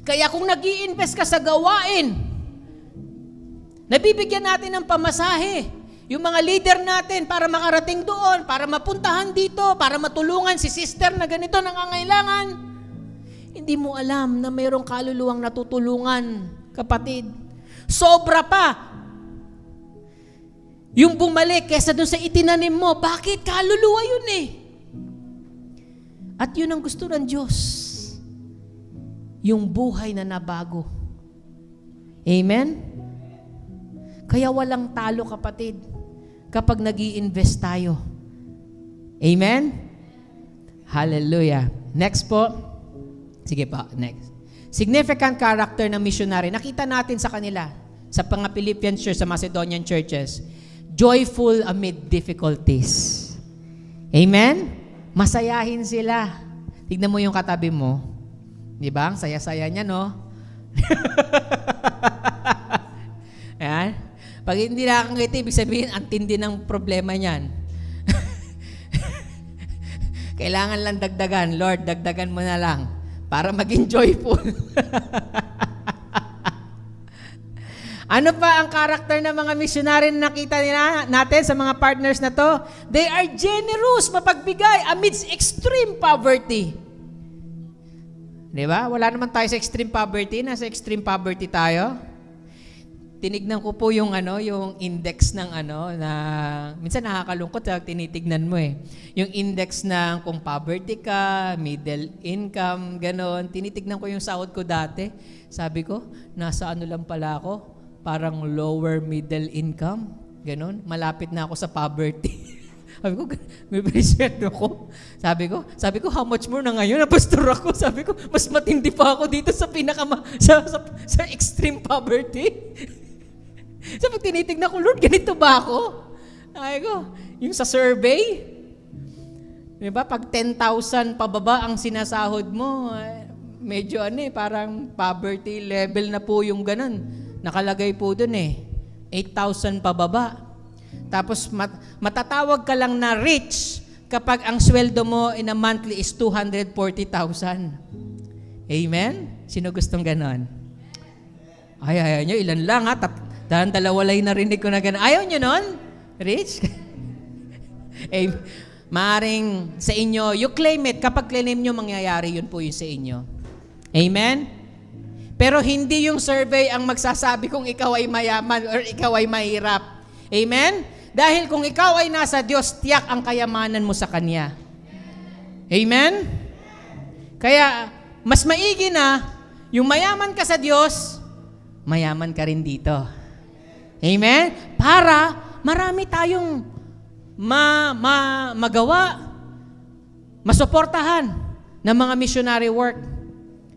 S4: Kaya kung nag-i-invest ka sa gawain, nabibigyan natin ng pamasahe yung mga leader natin para makarating doon, para mapuntahan dito, para matulungan si sister na ganito nangangailangan. Hindi mo alam na mayroong kaluluwang natutulungan, kapatid. Sobra pa. Yung bumalik kesa doon sa itinanim mo, bakit? Kaluluwa yun eh. At yun ang gusto ng Diyos. Yung buhay na nabago. Amen? Kaya walang talo, kapatid, kapag nag-i-invest tayo. Amen? Hallelujah. Next po. Sige po, next. Significant character ng missionary. Nakita natin sa kanila, sa mga Philippian church, sa Macedonian churches, joyful amid difficulties. Amen? Masayahin sila. Tignan mo yung katabi mo. Di ba? Ang saya-saya niya, no? Ayan. Pag hindi nakakangiti, ibig sabihin, ang tindi ng problema niyan. Kailangan lang dagdagan. Lord, dagdagan mo na lang para maging joyful. Ano pa ang karakter ng mga missionary na nakita natin sa mga partners na to? They are generous, mapagbigay amidst extreme poverty. Di ba? Wala naman tayo sa extreme poverty. Nasa extreme poverty tayo. Tinignan ko po yung yung index ng na minsan nakakalungkot sa tinitignan mo eh. Yung index ng kung poverty ka, middle income, ganon. Tinitignan ko yung sahod ko dati. Sabi ko, nasa lang pala ako? Parang lower middle income. Ganon. Malapit na ako sa poverty. Sabi ko, may presento ako. Sabi ko, how much more na ngayon na pastor ako? Sabi ko, mas matindi pa ako dito sa sa extreme poverty. Sabi, tinitignan ko, Lord, ganito ba ako? Sabi ko, yung sa survey, diba, pag 10,000 pababa ang sinasahod mo, medyo parang poverty level na po yung ganun. Nakalagay po dun 8,000 pababa. Tapos matatawag ka lang na rich kapag ang sweldo mo in a monthly is 240,000. Amen? Sino gustong ganon? Ayaw nyo, ilan lang ha? Dalawa lang narinig ko na ganon. Ayaw nyo nun? Rich? Maaring sa inyo, you claim it. Kapag claim nyo, mangyayari yun po yun sa inyo. Amen? Pero hindi yung survey ang magsasabi kung ikaw ay mayaman or ikaw ay mahirap. Amen? Dahil kung ikaw ay nasa Diyos, tiyak ang kayamanan mo sa Kanya. Amen? Kaya, mas maigi na, yung mayaman ka sa Diyos, mayaman ka rin dito. Amen? Para marami tayong magawa, masuportahan ng mga missionary work.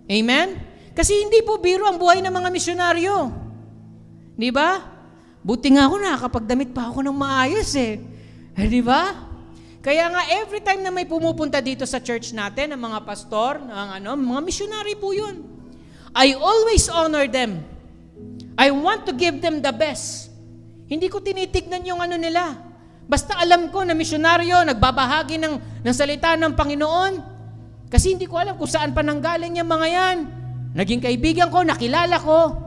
S4: Amen? Kasi hindi po biro ang buhay ng mga misyonaryo. Di ba? Buti nga ako nakakapagdamit pa ako ng maayos di ba? Kaya nga every time na may pumupunta dito sa church natin, ng mga pastor, mga missionary po yun. I always honor them. I want to give them the best. Hindi ko tinitignan yung nila. Basta alam ko na misyonaryo, nagbabahagi ng salita ng Panginoon. Kasi hindi ko alam kung saan pa nanggaling yung mga yan. Naging kaibigan ko, nakilala ko.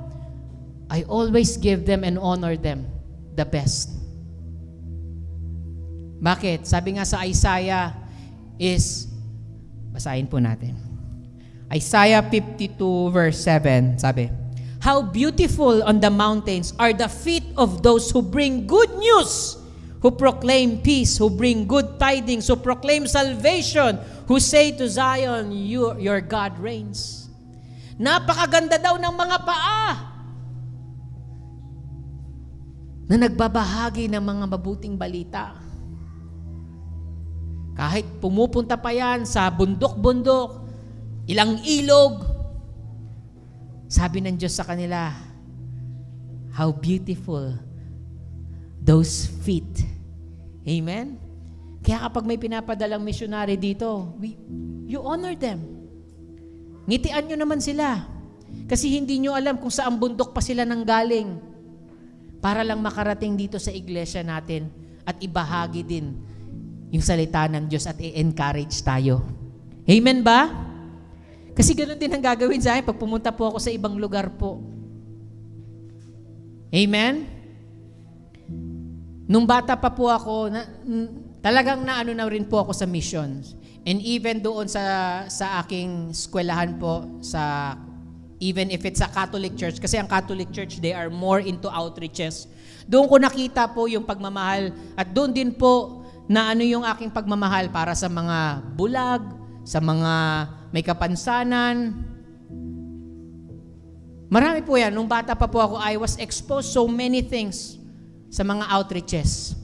S4: I always give them and honor them the best. Bakit? Sabi nga sa Isaiah basahin po natin. Isaiah 52 verse 7, sabi, how beautiful on the mountains are the feet of those who bring good news, who proclaim peace, who bring good tidings, who proclaim salvation, who say to Zion, your God reigns. Napakaganda daw ng mga paa na nagbabahagi ng mga mabuting balita. Kahit pumupunta pa yan sa bundok-bundok, ilang ilog, sabi ng Diyos sa kanila, how beautiful those feet. Amen? Kaya kapag may pinapadalang missionary dito, you honor them. Ngitian nyo naman sila. Kasi hindi nyo alam kung saan bundok pa sila nanggaling para lang makarating dito sa iglesia natin at ibahagi din yung salita ng Diyos at i-encourage tayo. Amen ba? Kasi ganoon din ang gagawin sa akin pag pumunta po ako sa ibang lugar po. Amen? Nung bata pa po ako, talagang naano na rin po ako sa missions. And even doon sa aking eskwelahan po, even if it's a Catholic church, kasi ang Catholic church, they are more into outreaches. Doon ko nakita po yung pagmamahal at doon din po na yung aking pagmamahal para sa mga bulag, sa mga may kapansanan. Marami po yan. Nung bata pa po ako, I was exposed so many things sa mga outreaches.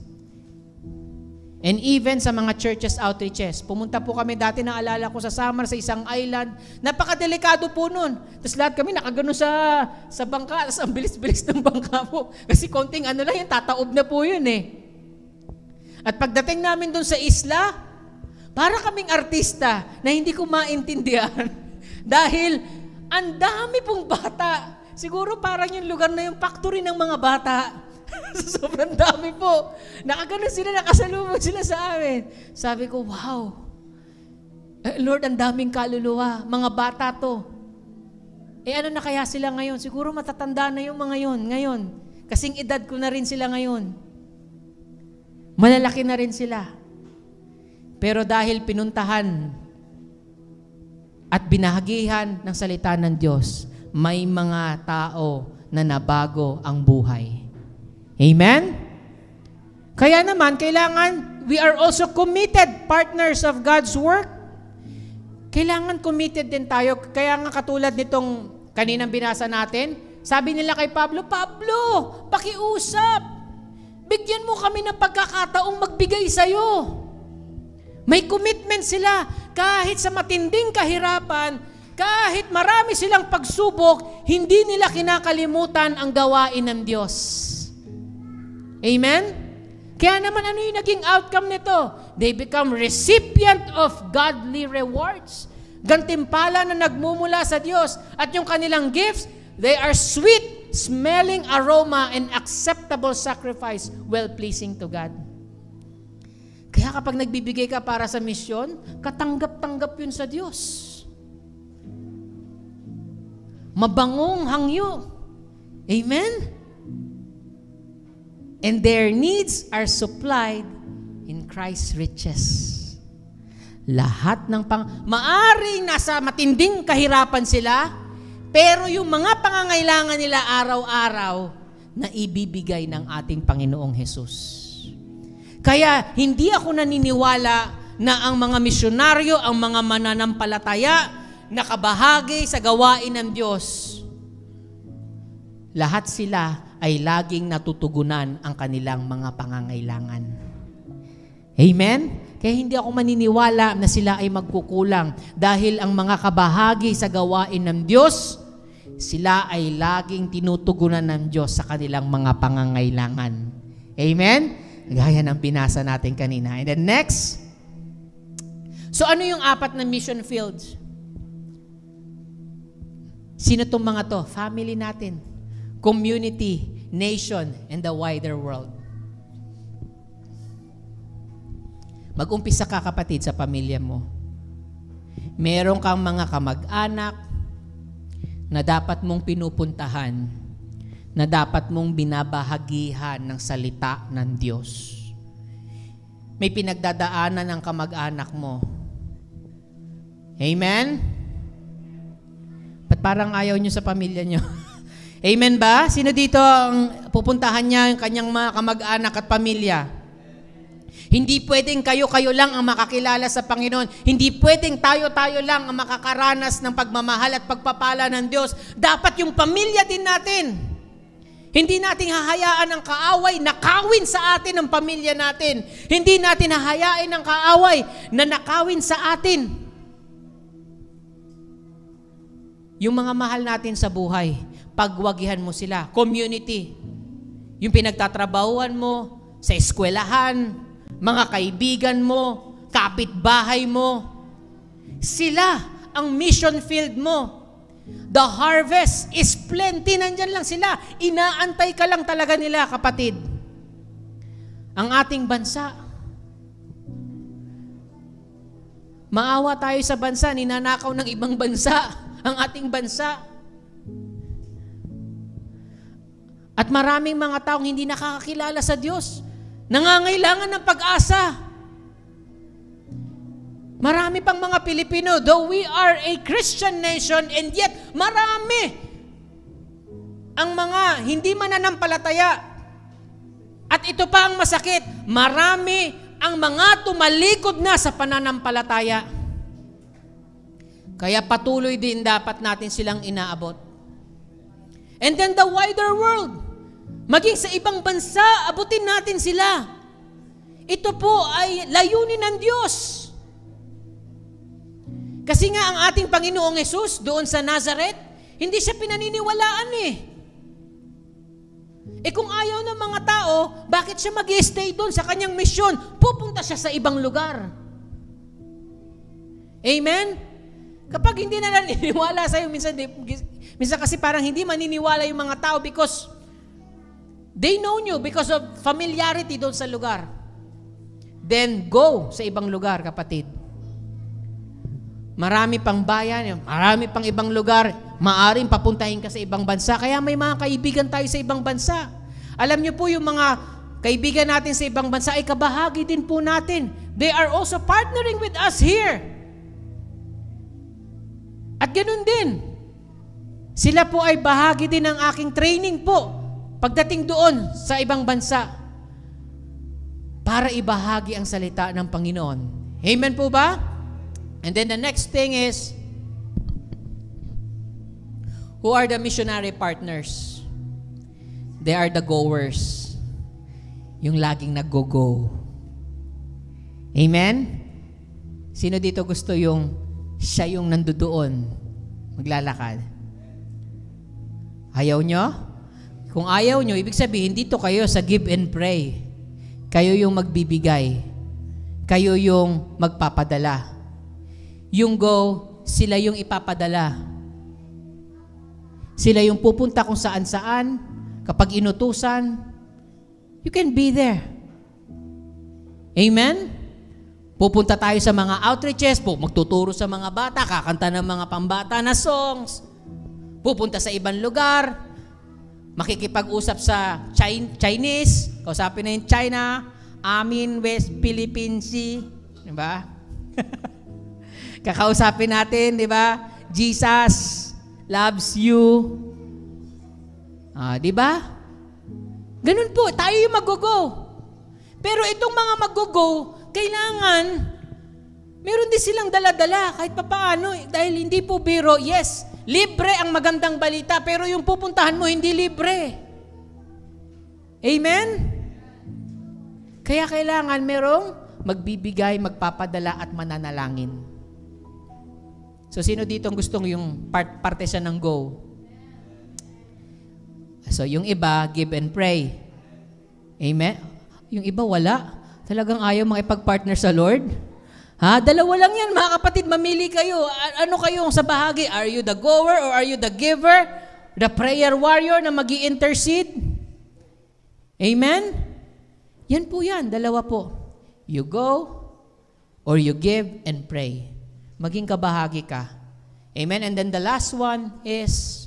S4: And even sa mga churches outreaches. Pumunta po kami dati, naalala ko sa Samar, sa isang island. Napakadelikado po nun. Tapos lahat kami nakagano sa bangka. Tapos ang bilis-bilis ng bangka po. Kasi konting lang yan, tataob na po yun At pagdating namin dun sa isla, para kaming artista na hindi ko maintindihan. Dahil ang dami pong bata. Siguro parang yung lugar na yung factory ng mga bata. Sobrang dami po. Nakagano sila, nakasalubong sila sa amin. Sabi ko, wow. Lord, ang daming kaluluwa. Mga bata to. Ano na kaya sila ngayon? Siguro matatanda na yung mga yon ngayon. Kasing edad ko na rin sila ngayon. Malalaki na rin sila. Pero dahil pinuntahan at binahagihan ng salita ng Diyos, may mga tao na nabago ang buhay. Amen? Kaya naman, kailangan, we are also committed partners of God's work. Kailangan committed din tayo. Kaya nga katulad nitong kaninang binasa natin, sabi nila kay Pablo, Pablo, pakiusap. bigyan mo kami ng pagkakataong magbigay sa'yo. May commitment sila. Kahit sa matinding kahirapan, kahit marami silang pagsubok, hindi nila kinakalimutan ang gawain ng Diyos. Amen? Kaya naman ano yung naging outcome nito? They become recipient of godly rewards. Gantimpala na nagmumula sa Diyos. At yung kanilang gifts, they are sweet, smelling aroma and acceptable sacrifice, well-pleasing to God. Kaya kapag nagbibigay ka para sa misyon, katanggap-tanggap yun sa Diyos. Mabangong hangyo. Amen? And their needs are supplied in Christ's riches. Lahat ng maaring nasa matinding kahirapan sila, pero yung mga pangangailangan nila araw-araw na ibibigay ng ating Panginoong Hesus. Kaya hindi ako naniniwala na ang mga misyonaryo, ang mga mananampalataya, nakabahagi sa gawain ng Diyos, lahat sila ay laging natutugunan ang kanilang mga pangangailangan. Amen? Kaya hindi ako maniniwala na sila ay magkukulang dahil ang mga kabahagi sa gawain ng Diyos, sila ay laging tinutugunan ng Diyos sa kanilang mga pangangailangan. Amen? Gaya ng binasa natin kanina. And then next, so ano yung 4 na mission fields? Sino itong mga to? Family natin, community, nation, and the wider world. Mag-umpisa ka, kapatid, sa pamilya mo. Meron kang mga kamag-anak na dapat mong pinupuntahan, na dapat mong binabahagihan ng salita ng Diyos. May pinagdadaanan ng kamag-anak mo. Amen? Ba't parang ayaw nyo sa pamilya nyo? Amen ba? Sino dito ang pupuntahan niya yung kanyang mga kamag-anak at pamilya? Hindi pwedeng kayo-kayo lang ang makakilala sa Panginoon. Hindi pwedeng tayo-tayo lang ang makakaranas ng pagmamahal at pagpapala ng Diyos. Dapat yung pamilya din natin. Hindi natin hahayaan ang kaaway na nakawin sa atin ang pamilya natin. Hindi natin hahayain ang kaaway na nakawin sa atin. Yung mga mahal natin sa buhay, pagwagihan mo sila. Community. Yung pinagtatrabahuan mo, sa eskwelahan, mga kaibigan mo, kapitbahay mo. Sila ang mission field mo. The harvest is plenty. Nandyan lang sila. Inaantay ka lang talaga nila, kapatid. Ang ating bansa. Maawa tayo sa bansa. Ninanakaw ng ibang bansa ang ating bansa. At maraming mga taong hindi nakakakilala sa Diyos. Nangangailangan ng pag-asa. Marami pang mga Pilipino, though we are a Christian nation, and yet marami ang mga hindi mananampalataya. At ito pa ang masakit, marami ang mga tumalikod na sa pananampalataya. Kaya patuloy din dapat natin silang inaabot. And then the wider world, maging sa ibang bansa, abutin natin sila. Ito po ay layunin ng Diyos. Kasi nga ang ating Panginoong Hesus doon sa Nazareth, hindi siya pinaniniwalaan eh. Kung ayaw ng mga tao, bakit siya mag-stay doon sa kanyang misyon? Pupunta siya sa ibang lugar. Amen? Kapag hindi na naniniwala sa'yo, minsan kasi parang hindi maniniwala yung mga tao because they know you because of familiarity doon sa lugar. Then go sa ibang lugar, kapatid. Marami pang bayan, marami pang ibang lugar, maaring papuntahin ka sa ibang bansa. Kaya may mga kaibigan tayo sa ibang bansa. Alam niyo po, yung mga kaibigan natin sa ibang bansa ay kabahagi din po natin. They are also partnering with us here. At ganun din. Sila po ay bahagi din ng aking training po pagdating doon sa ibang bansa para ibahagi ang salita ng Panginoon. Amen po ba? And then the next thing is, who are the missionary partners? They are the goers. Yung laging nag-go-go. Amen? Sino dito gusto yung siya yung nandoon, maglalakad? Ayaw nyo? Kung ayaw nyo, ibig sabihin, dito kayo sa give and pray. Kayo yung magbibigay. Kayo yung magpapadala. Yung go, sila yung ipapadala. Sila yung pupunta kung saan-saan. Kapag inutusan, you can be there. Amen? Pupunta tayo sa mga outreaches, magtuturo sa mga bata, kakanta ng mga pambata na songs. Pupunta sa ibang lugar, makikipag-usap sa Chinese, kausapin na yung China, Amin, West Philippine Sea, di ba? Kakausapin natin, di ba? Jesus loves you. Di ba? Ganun po, tayo yung mag-go. Pero itong mga mag-go, kailangan, meron din silang dala-dala kahit papaano. Dahil hindi po biro, yes, libre ang magandang balita, pero yung pupuntahan mo, hindi libre. Amen? Kaya kailangan merong magbibigay, magpapadala at mananalangin. So, sino dito ang gustong yung parte siya ng go? So, yung iba, give and pray. Amen? Yung iba, wala. Talagang ayaw makipag-partner sa Lord? Dalawa lang yan, mga kapatid, mamili kayo. Ano kayong sa bahagi? Are you the goer or are you the giver? The prayer warrior na mag-i-intercede? Amen? Yan po yan, dalawa po. You go or you give and pray. Maging kabahagi ka. Amen? And then the last one is,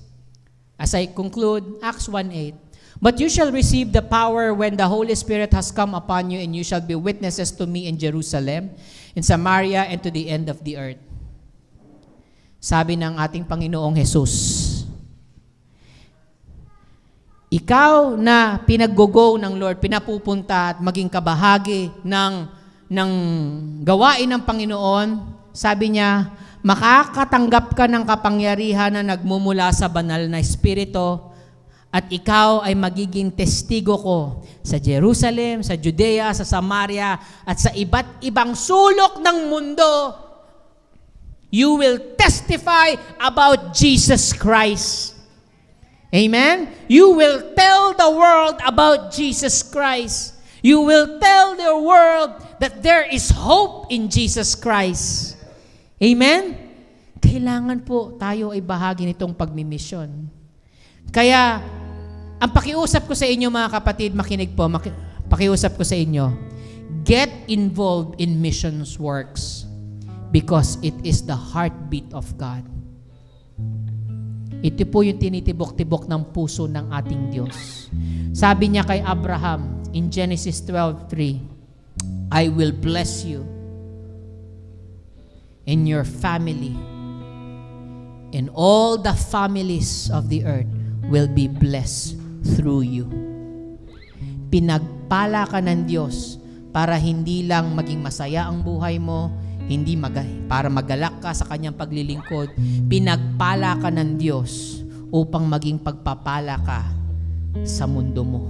S4: as I conclude, Acts 1:8. But you shall receive the power when the Holy Spirit has come upon you, and you shall be witnesses to me in Jerusalem, in Samaria, and to the end of the earth. Sabi ng ating Panginoong Jesus, ikaw na pinag-go ng Lord, pinapupunta at maging kabahagi ng gawain ng Panginoon, sabi niya, makakatanggap ka ng kapangyarihan na nagmumula sa banal na Espiritu, at ikaw ay magiging testigo ko sa Jerusalem, sa Judea, sa Samaria, at sa iba't ibang sulok ng mundo. You will testify about Jesus Christ. Amen? You will tell the world about Jesus Christ. You will tell the world that there is hope in Jesus Christ. Amen? Kailangan po tayo ay bahagi nitong pagmimisyon. Kaya, ang pakiusap ko sa inyo mga kapatid, makinig po, pakiusap ko sa inyo, get involved in missions works because it is the heartbeat of God. Ito po yung tinitibok-tibok ng puso ng ating Diyos. Sabi niya kay Abraham in Genesis 12:3, I will bless you in your family, and all the families of the earth will be blessed through you. Pinagpala ka ng Diyos para hindi lang maging masaya ang buhay mo, hindi para magalak ka sa kanyang paglilingkod. Pinagpala ka ng Diyos upang maging pagpapala ka sa mundo mo.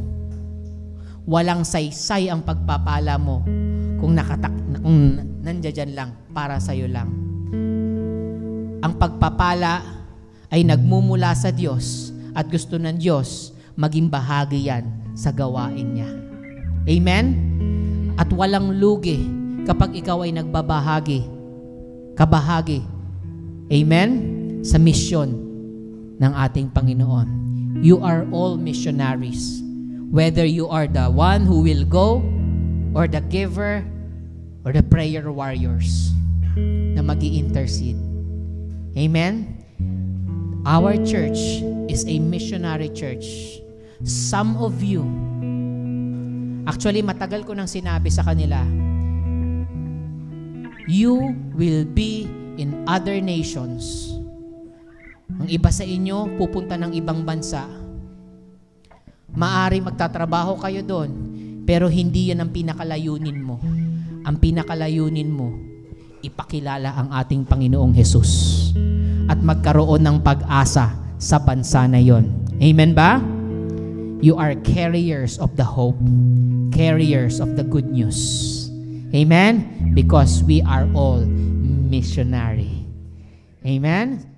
S4: Walang saysay ang pagpapala mo kung nandiyan lang para sa'yo lang. Ang pagpapala ay nagmumula sa Diyos at gusto ng Diyos maging bahagi yan sa gawain niya. Amen? At walang lugi kapag ikaw ay nagbabahagi, kabahagi. Amen? Sa misyon ng ating Panginoon. You are all missionaries. Whether you are the one who will go, or the giver, or the prayer warriors na mag-i-intercede. Amen? Our church is a missionary church. Some of you, actually matagal ko nang sinabi sa kanila, you will be in other nations. Ang iba sa inyo, pupunta ng ibang bansa. Maari magtatrabaho kayo doon, pero hindi yan ang pinakalayunin mo. Ang pinakalayunin mo, ipakilala ang ating Panginoong Jesus at magkaroon ng pag-asa sa bansa na yon. Amen ba? You are carriers of the hope, carriers of the good news. Amen? Because we are all missionary. Amen?